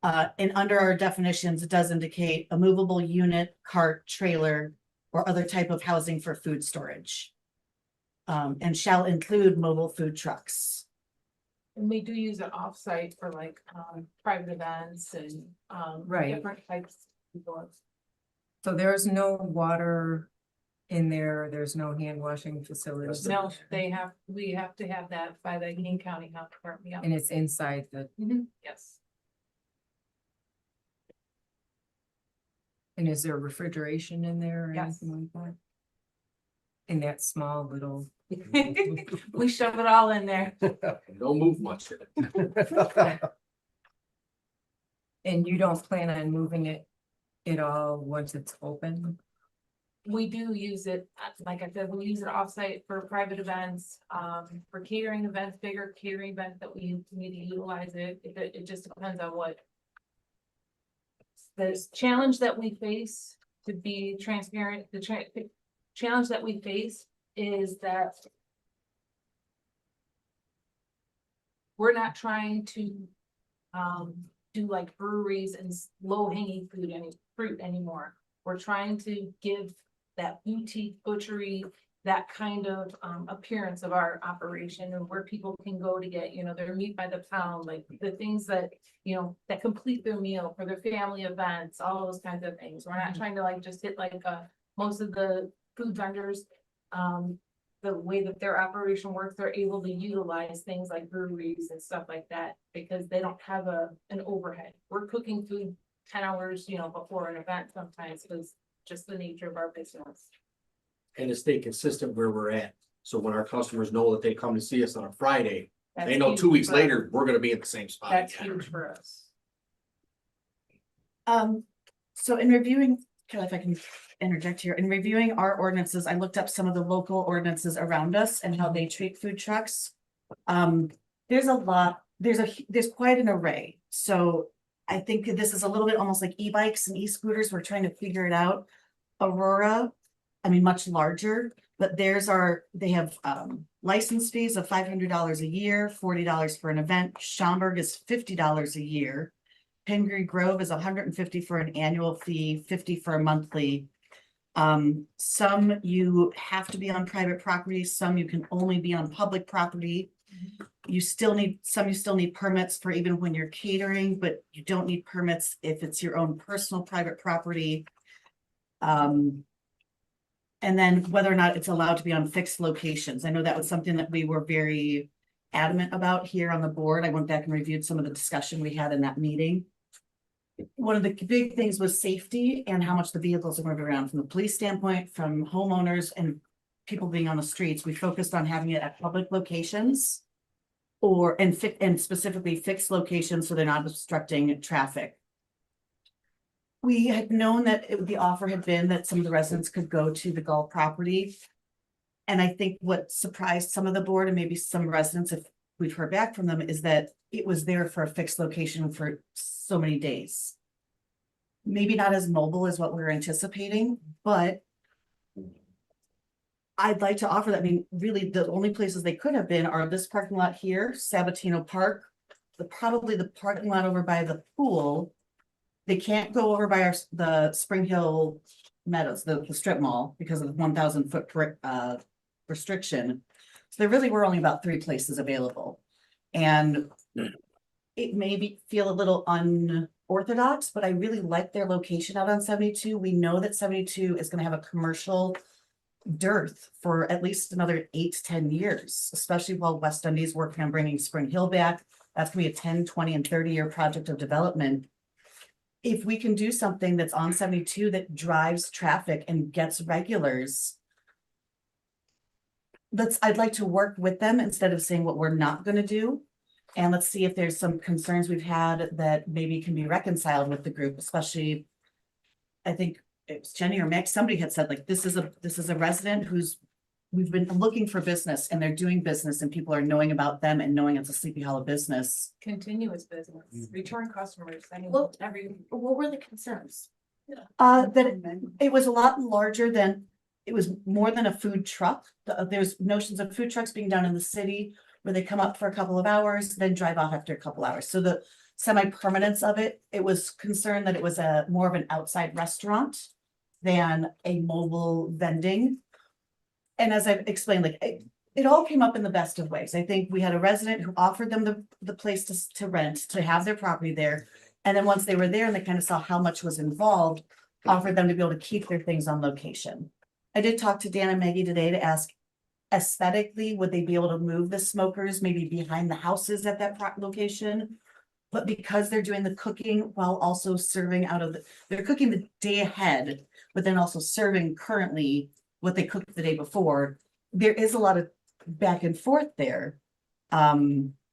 And under our definitions, it does indicate a movable unit, cart, trailer, or other type of housing for food storage. And shall include mobile food trucks. And we do use it offsite for like, private events and, Right. different types of events. So there's no water in there, there's no hand washing facilities. No, we have to have that by the King County Health Department. Yeah. And it's inside the, Yes. and is there refrigeration in there or Yes. anything like that? In that small little. We shove it all in there. Don't move much. And you don't plan on moving it at all once it's open? We do use it, like I said, we use it offsite for private events, for catering events, bigger catering events that we need to utilize it. It just depends on what. The challenge that we face, to be transparent, the challenge that we face is that we're not trying to do like breweries and low hanging fruit anymore. We're trying to give that boutique butchery, that kind of appearance of our operation, and where people can go to get, their meat by the pound, like the things that, that complete their meal for their family events, all those kinds of things. We're not trying to like just hit like most of the food vendors, the way that their operation works, they're able to utilize things like breweries and stuff like that because they don't have an overhead. We're cooking food 10 hours, before an event sometimes, because just the nature of our business. And to stay consistent where we're at. So when our customers know that they come to see us on a Friday, they know 2 weeks later, we're gonna be at the same spot. That's huge for us. So in reviewing, if I can interject here, in reviewing our ordinances, I looked up some of the local ordinances around us and how they treat food trucks. There's a lot, there's quite an array. So I think this is a little bit almost like e-bikes and e-scooters. We're trying to figure it out. Aurora, much larger, but they have license fees of $500 a year, $40 for an event. Schaumburg is $50 a year. Pingree Grove is $150 for an annual fee, $50 for a monthly. Some you have to be on private property, some you can only be on public property. You still need permits for even when you're catering, but you don't need permits if it's your own personal private property. And then whether or not it's allowed to be on fixed locations. I know that was something that we were very adamant about here on the board. I went back and reviewed some of the discussion we had in that meeting. One of the big things was safety and how much the vehicles are moving around from the police standpoint, from homeowners and people being on the streets. We focused on having it at public locations and specifically fixed locations so they're not obstructing traffic. We had known that the offer had been that some of the residents could go to the Gulf property. And I think what surprised some of the board and maybe some residents, if we've heard back from them, is that it was there for a fixed location for so many days. Maybe not as mobile as what we were anticipating, but I'd like to offer that. Really the only places they could have been are this parking lot here, Sabatino Park, probably the parking lot over by the pool. They can't go over by the Spring Hill Meadows, the strip mall, because of the 1,000 foot restriction. So there really were only about 3 places available. And it may feel a little unorthodox, but I really like their location out on 72. We know that 72 is going to have a commercial dearth for at least another 8 to 10 years, especially while West Dundee's working on bringing Spring Hill back. That's going to be a 10, 20, and 30-year project of development. If we can do something that's on 72 that drives traffic and gets regulars, I'd like to work with them instead of saying what we're not going to do. And let's see if there's some concerns we've had that maybe can be reconciled with the group, especially, I think it was Jenny or Mick, somebody had said like, this is a resident we've been looking for business and they're doing business and people are knowing about them and knowing it's a Sleepy Hollow business. Continuous business, return customers. What were the concerns? That it was a lot larger than, it was more than a food truck. There's notions of food trucks being done in the city where they come up for a couple of hours, then drive off after a couple hours. So the semi-permanence of it, it was concerned that it was a more of an outside restaurant than a mobile vending. And as I've explained, like it all came up in the best of ways. I think we had a resident who offered them the place to rent, to have their property there. And then once they were there and they kind of saw how much was involved, offered them to be able to keep their things on location. I did talk to Dan and Maggie today to ask aesthetically, would they be able to move the smokers maybe behind the houses at that location? But because they're doing the cooking while also serving out of they're cooking the day ahead, but then also serving currently what they cooked the day before, there is a lot of back and forth there.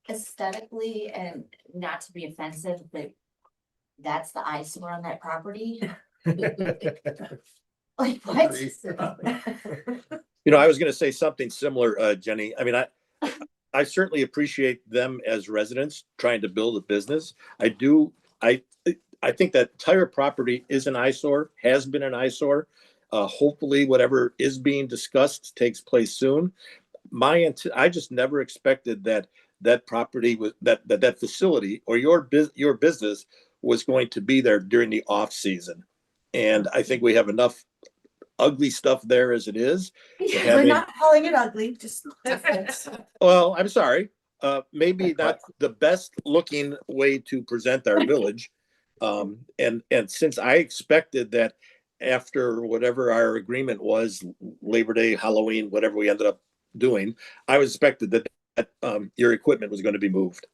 Aesthetically, and not to be offensive, but that's the eyesore on that property. Like what? You know, I was gonna say something similar, Jenny. I mean, I certainly appreciate them as residents trying to build a business. I do. I think that entire property is an eyesore, has been an eyesore. Hopefully whatever is being discussed takes place soon. I just never expected that property was that facility or your business was going to be there during the off season. And I think we have enough ugly stuff there as it is. We're not calling it ugly, just different. Well, I'm sorry. Maybe not the best looking way to present our village. And since I expected that after whatever our agreement was, Labor Day, Halloween, whatever we ended up doing, I was expected that your equipment was going to be moved.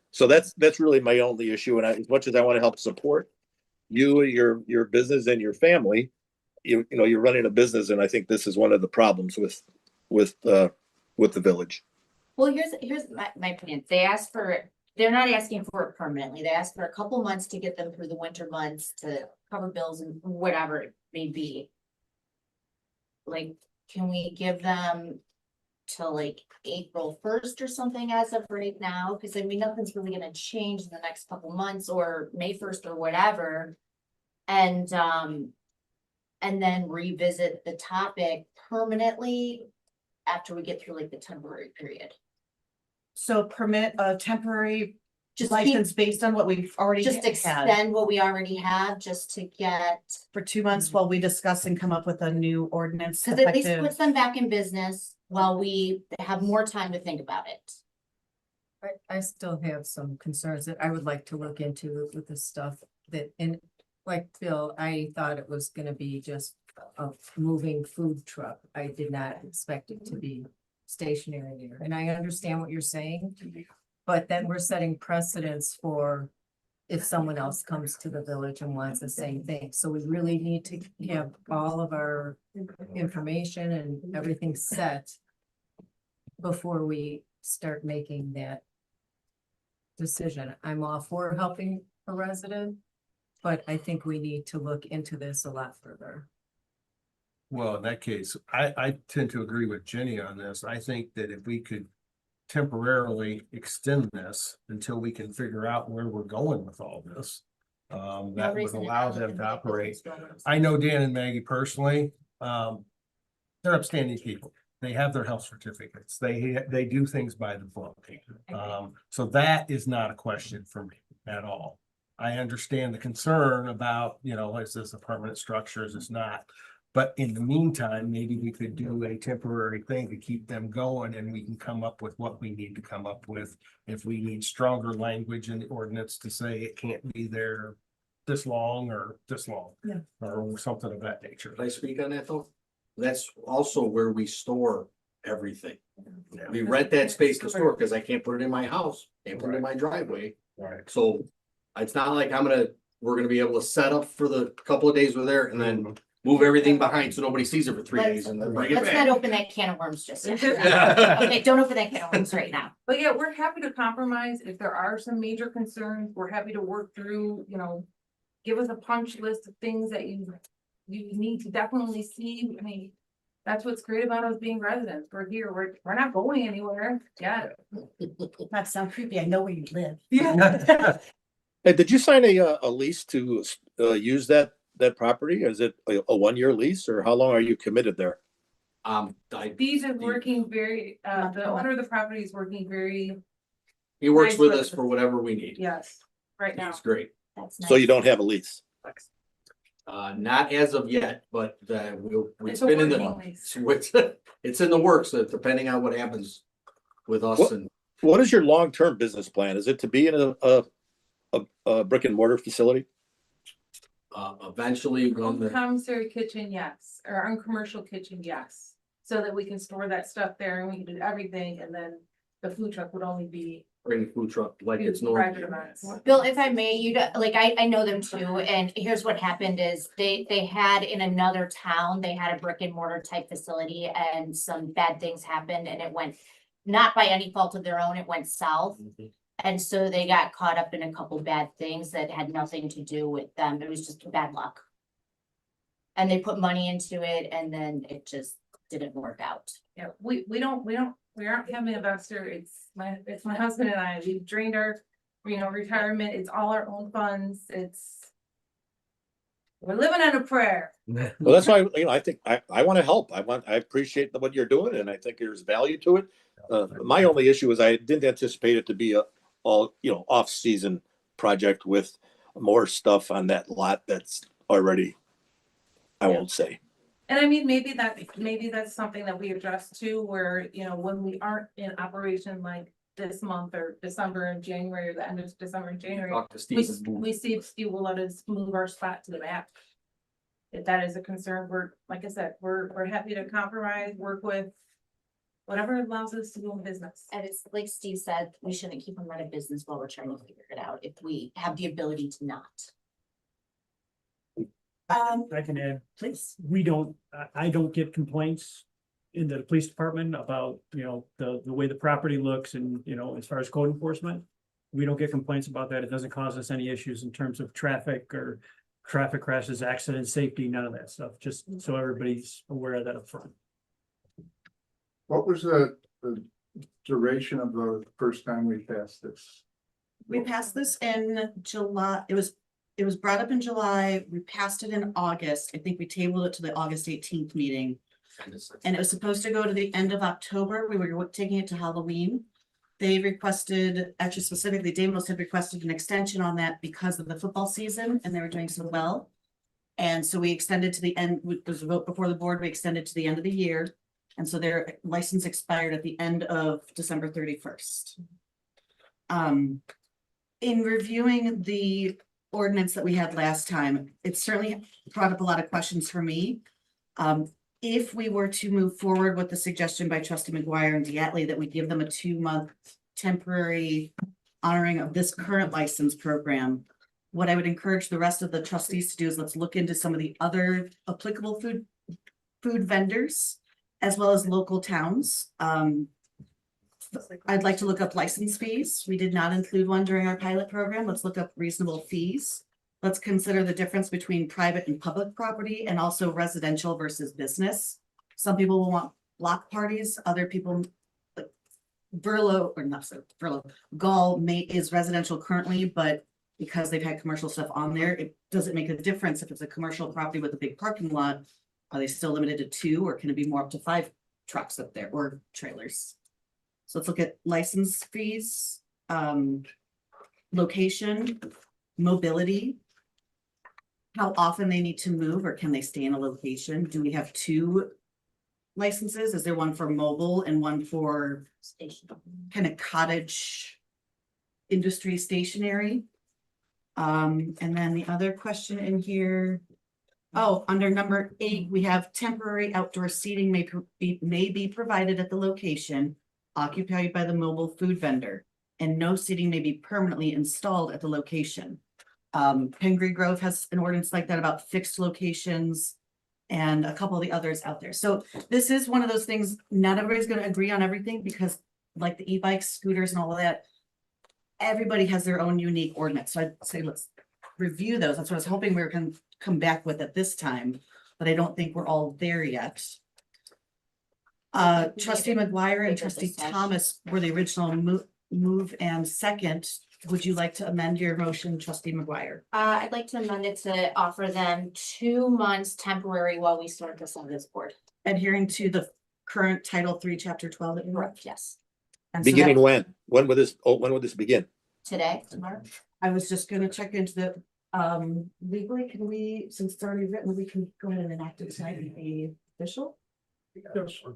So that's really my only issue. And as much as I want to help support you, your business and your family, you know, you're running a business, and I think this is one of the problems with the village. Well, here's my opinion. They're not asking for it permanently. They asked for a couple months to get them through the winter months to cover bills and whatever it may be. Like, can we give them till like April 1st or something as of right now? Because I mean, nothing's really gonna change in the next couple months, or May 1st or whatever. And then revisit the topic permanently after we get through like the temporary period. So permit a temporary Just license based on what we've already Just had extend what we already have, just to get, for 2 months while we discuss and come up with a new ordinance. because at least effective. puts them back in business while we have more time to think about it. I still have some concerns that I would like to look into with this stuff that, and like Phil, I thought it was gonna be just a moving food truck. I did not expect it to be stationary there. And I understand what you're saying, but then we're setting precedents for if someone else comes to the village and wants the same thing. So we really need to have all of our information and everything set before we start making that decision. I'm all for helping a resident, but I think we need to look into this a lot further. Well, in that case, I tend to agree with Jenny on this. I think that if we could temporarily extend this until we can figure out where we're going with all this, that would allow them to operate. I know Dan and Maggie personally, they're upstanding people. They have their health certificates. They do things by the book. So that is not a question for me at all. I understand the concern about, you know, is this a permanent structure? Is this not? But in the meantime, maybe we could do a temporary thing to keep them going, and we can come up with what we need to come up with. If we need stronger language in the ordinance to say it can't be there this long or this long. Yeah. Or something of that nature. Can I speak on that though? That's also where we store everything. Yeah. We rent that space to store because I can't put it in my house, can't put it in my driveway. Right. So it's not like we're gonna be able to set up for the couple of days we're there and then move everything behind so nobody sees it for 3 days and then bring it Let's back. not open that can of worms just yet. Okay, don't open that can of worms right now. But yeah, we're happy to compromise. If there are some major concerns, we're happy to work through, you know, give us a punch list of things that you need to definitely see. I mean, that's what's great about us being residents. We're here. We're not going anywhere yet. That sounds creepy. I know where you live. Yeah. Hey, did you sign a lease to use that that property? Is it a 1-year lease or how long are you committed there? These are working very, the owner of the property is working very, He works Nice with with us us. for whatever we need. yes, right now. He's great. That's So you don't have a lease? Not as of yet, but It's it's a been in working the, lease. it's in the works, depending on what happens with us What- and What is your long-term business plan? Is it to be in a brick and mortar facility? eventually when the, Commissary kitchen, yes, or uncommercial kitchen, yes. So that we can store that stuff there and we can do everything and then the food truck would only be bring the food truck like it's private normal. events. Bill, if I may, I know them too, and here's what happened is they had in another town, they had a brick and mortar type facility and some bad things happened and it went. Not by any fault of their own, it went south. And so they got caught up in a couple bad things that had nothing to do with them. It was just bad luck. And they put money into it and then it just didn't work out. Yeah, we aren't having an investor. It's my husband and I. We've drained our, retirement. It's all our own funds. We're living on a prayer. Well, that's why, I think I want to help. I appreciate what you're doing and I think there's value to it. My only issue is I didn't anticipate it to be a all, off-season project with more stuff on that lot that's already, I won't say. And I mean, maybe that's something that we address too, where, when we aren't in operation like this month or December and January or the end of December and January. Talk to Steve. We see if Steve will let us move our spot to the back. If that is a concern, like I said, we're happy to compromise, work with whatever allows us to do business. And it's like Steve said, we shouldn't keep them running business while we're trying to figure it out if we have the ability to not. I can add, Please. I don't get complaints in the police department about, the way the property looks and, as far as code enforcement. We don't get complaints about that. It doesn't cause us any issues in terms of traffic or traffic crashes, accident safety, none of that stuff, just so everybody's aware of that up front. What was the duration of the first time we passed this? We passed this in July. It was brought up in July. We passed it in August. I think we tabled it to the August 18th meeting. And it was supposed to go to the end of October. We were taking it to Halloween. They requested, actually specifically, Damos had requested an extension on that because of the football season and they were doing so well. And so we extended to the end, there's a vote before the board, we extended to the end of the year. And so their license expired at the end of December 31st. In reviewing the ordinance that we had last time, it certainly brought up a lot of questions for me. If we were to move forward with the suggestion by Trustee McGuire and Diatley that we give them a 2-month temporary honoring of this current license program, what I would encourage the rest of the trustees to do is let's look into some of the other applicable food vendors as well as local towns. I'd like to look up license fees. We did not include one during our pilot program. Let's look up reasonable fees. Let's consider the difference between private and public property and also residential versus business. Some people will want block parties, other people like Burlow or not so Burlow, Gall is residential currently, but because they've had commercial stuff on there, it doesn't make a difference if it's a commercial property with a big parking lot. Are they still limited to 2 or can it be more up to 5 trucks up there or trailers? So let's look at license fees, location, mobility. How often they need to move or can they stay in a location? Do we have 2 licenses? Is there one for mobile and one for Station. kind of cottage industry stationary? And then the other question in here. Oh, under number 8, we have temporary outdoor seating may be provided at the location occupied by the mobile food vendor, and no seating may be permanently installed at the location. Pengree Grove has an ordinance like that about fixed locations and a couple of the others out there. So this is one of those things, not everybody's going to agree on everything because like the e-bikes, scooters and all of that, everybody has their own unique ordinance. So I'd say let's review those. That's what I was hoping we were going to come back with at this time, but I don't think we're all there yet. Trustee McGuire and Trustee Thomas were the original move and second would you like to amend your motion, trustee McGuire? I'd like to amend it to offer them 2 months temporary while we sort this on this board. Adhering to the current Title III, Chapter 12 that you wrote? Correct, yes. And so Beginning that- when? When would this begin? Today, tomorrow. I was just gonna check into the, legally, can we, since it's already written, we can go ahead and enact it tonight and be official?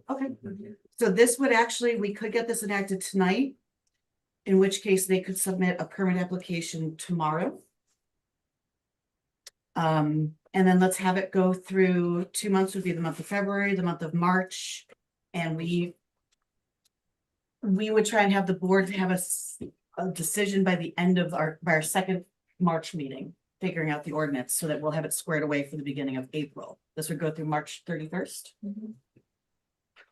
Okay, so this would actually, we could get this enacted tonight. In which case they could submit a permit application tomorrow. And then let's have it go through 2 months would be the month of February, the month of March. And we would try and have the board have a decision by the end of our second March meeting, figuring out the ordinance so that we'll have it squared away for the beginning of April. This would go through March 31st.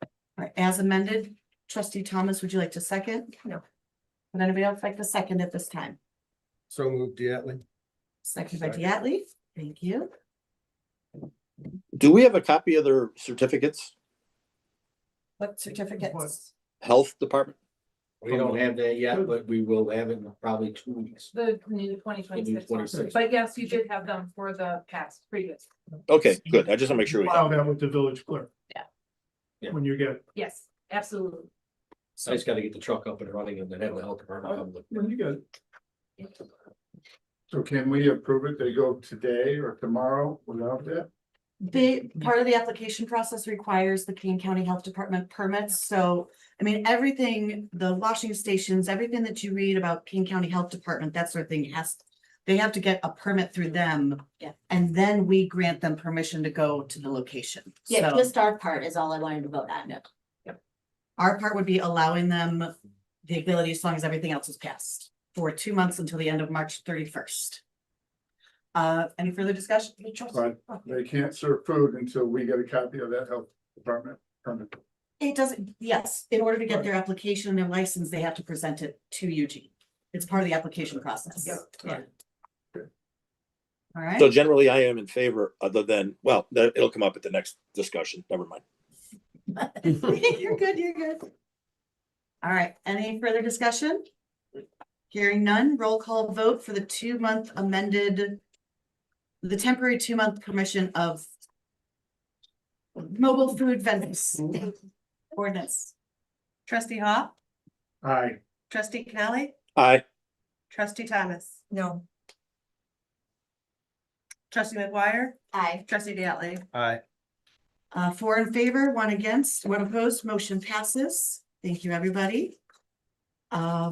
All right, as amended, trustee Thomas, would you like to second? No. Would anybody else like to second at this time? So moved, Diatley. Second by Diatley, thank you. Do we have a copy of their certificates? What certificates? Health department? We don't have that yet, but we will have it in probably 2 weeks. The new 2026 one. 26. But yes, you did have them for the past previous. Okay, good. I just want to make sure we File have. that with the village clerk. Yeah. When you get, Yes, absolutely. So I just gotta get the truck up and running and then have the health department come look. when you get. So can we approve it? They go today or tomorrow without that? Part of the application process requires the Kane County Health Department permits, so, I mean, everything, the washing stations, everything that you read about Kane County Health Department, that sort of thing they have to get a permit through them. Yeah. And then we grant them permission to go to the location. Yeah, So just our part is all I wanted to vote on. our part would be allowing them the ability as long as everything else is passed for 2 months until the end of March 31st. Any further discussion? But they can't serve food until we get a copy of that health department permit. It doesn't, yes, in order to get their application and their license, they have to present it to Eugene. It's part of the application process. Yeah. All right. So generally I am in favor, other than, well, it'll come up at the next discussion. Never mind. You're good, you're good. All right, any further discussion? Hearing none, roll call vote for the 2 month amended. The temporary 2 month permission of. Mobile food vendors. Ordinance. Trustee Hawk, Aye. trustee Connelly, Aye. trustee Thomas, No. trustee McGuire, Aye. trustee Diatley. Aye. 4 in favor, 1 against, 1 opposed, motion passes. Thank you, everybody. I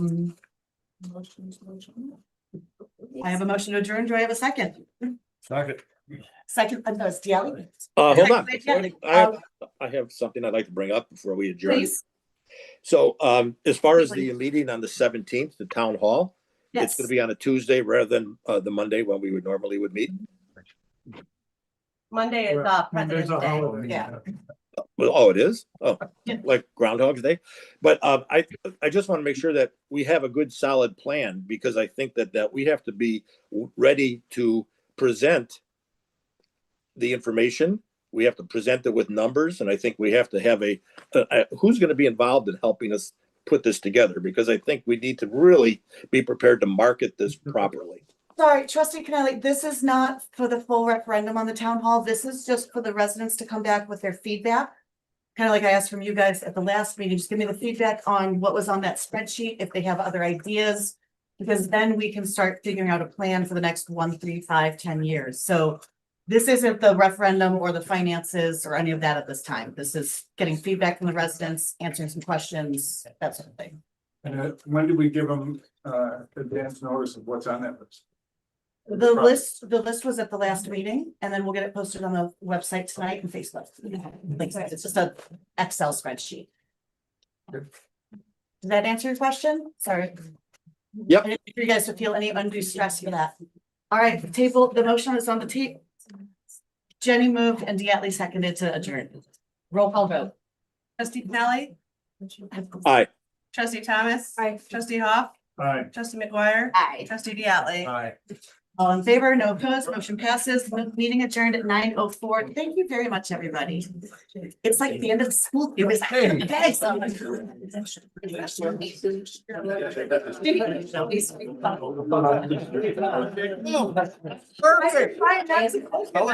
have a motion to adjourn. Do I have a second? Second. Second, that's Diallo. Hold on. Yeah. I have something I'd like to bring up before we adjourn. Please. So, as far as the meeting on the 17th, the town hall, it's Yes. going to be on a Tuesday rather than the Monday when we would normally meet. Monday is Monday's President's a Day. holiday. Yeah. Well, oh, it is? Oh, Yeah. like Groundhog's Day? But I just want to make sure that we have a good solid plan, because I think that we have to be ready to present the information. We have to present it with numbers, and I think we have to have who's going to be involved in helping us put this together, because I think we need to really be prepared to market this properly. Sorry, trustee Connelly, this is not for the full referendum on the town hall. This is just for the residents to come back with their feedback. Kind of like I asked from you guys at the last meeting, just give me the feedback on what was on that spreadsheet, if they have other ideas. Because then we can start figuring out a plan for the next 1, 3, 5, 10 years. So this isn't the referendum or the finances or any of that at this time. This is getting feedback from the residents, answering some questions, that sort of thing. And when do we give them advance notice of what's on that list? The list was at the last meeting, and then we'll get it posted on the website tonight and Facebook. It's just a Excel spreadsheet. Does that answer your question? Sorry. Yep. I didn't want you guys to feel any undue stress for that. All right, the table, the motion is on the table. Jenny moved and Diatley seconded to adjourn. Roll call vote. Trustee Connelly, Aye. trustee Thomas. Aye. Trustee Hawk, Aye. trustee McGuire, Aye. trustee Diatley. Aye. All in favor, no opposed, motion passes. Meeting adjourned at 9:04. Thank you very much, everybody. It's like the end of the school year. Hey. Thanks. Perfect.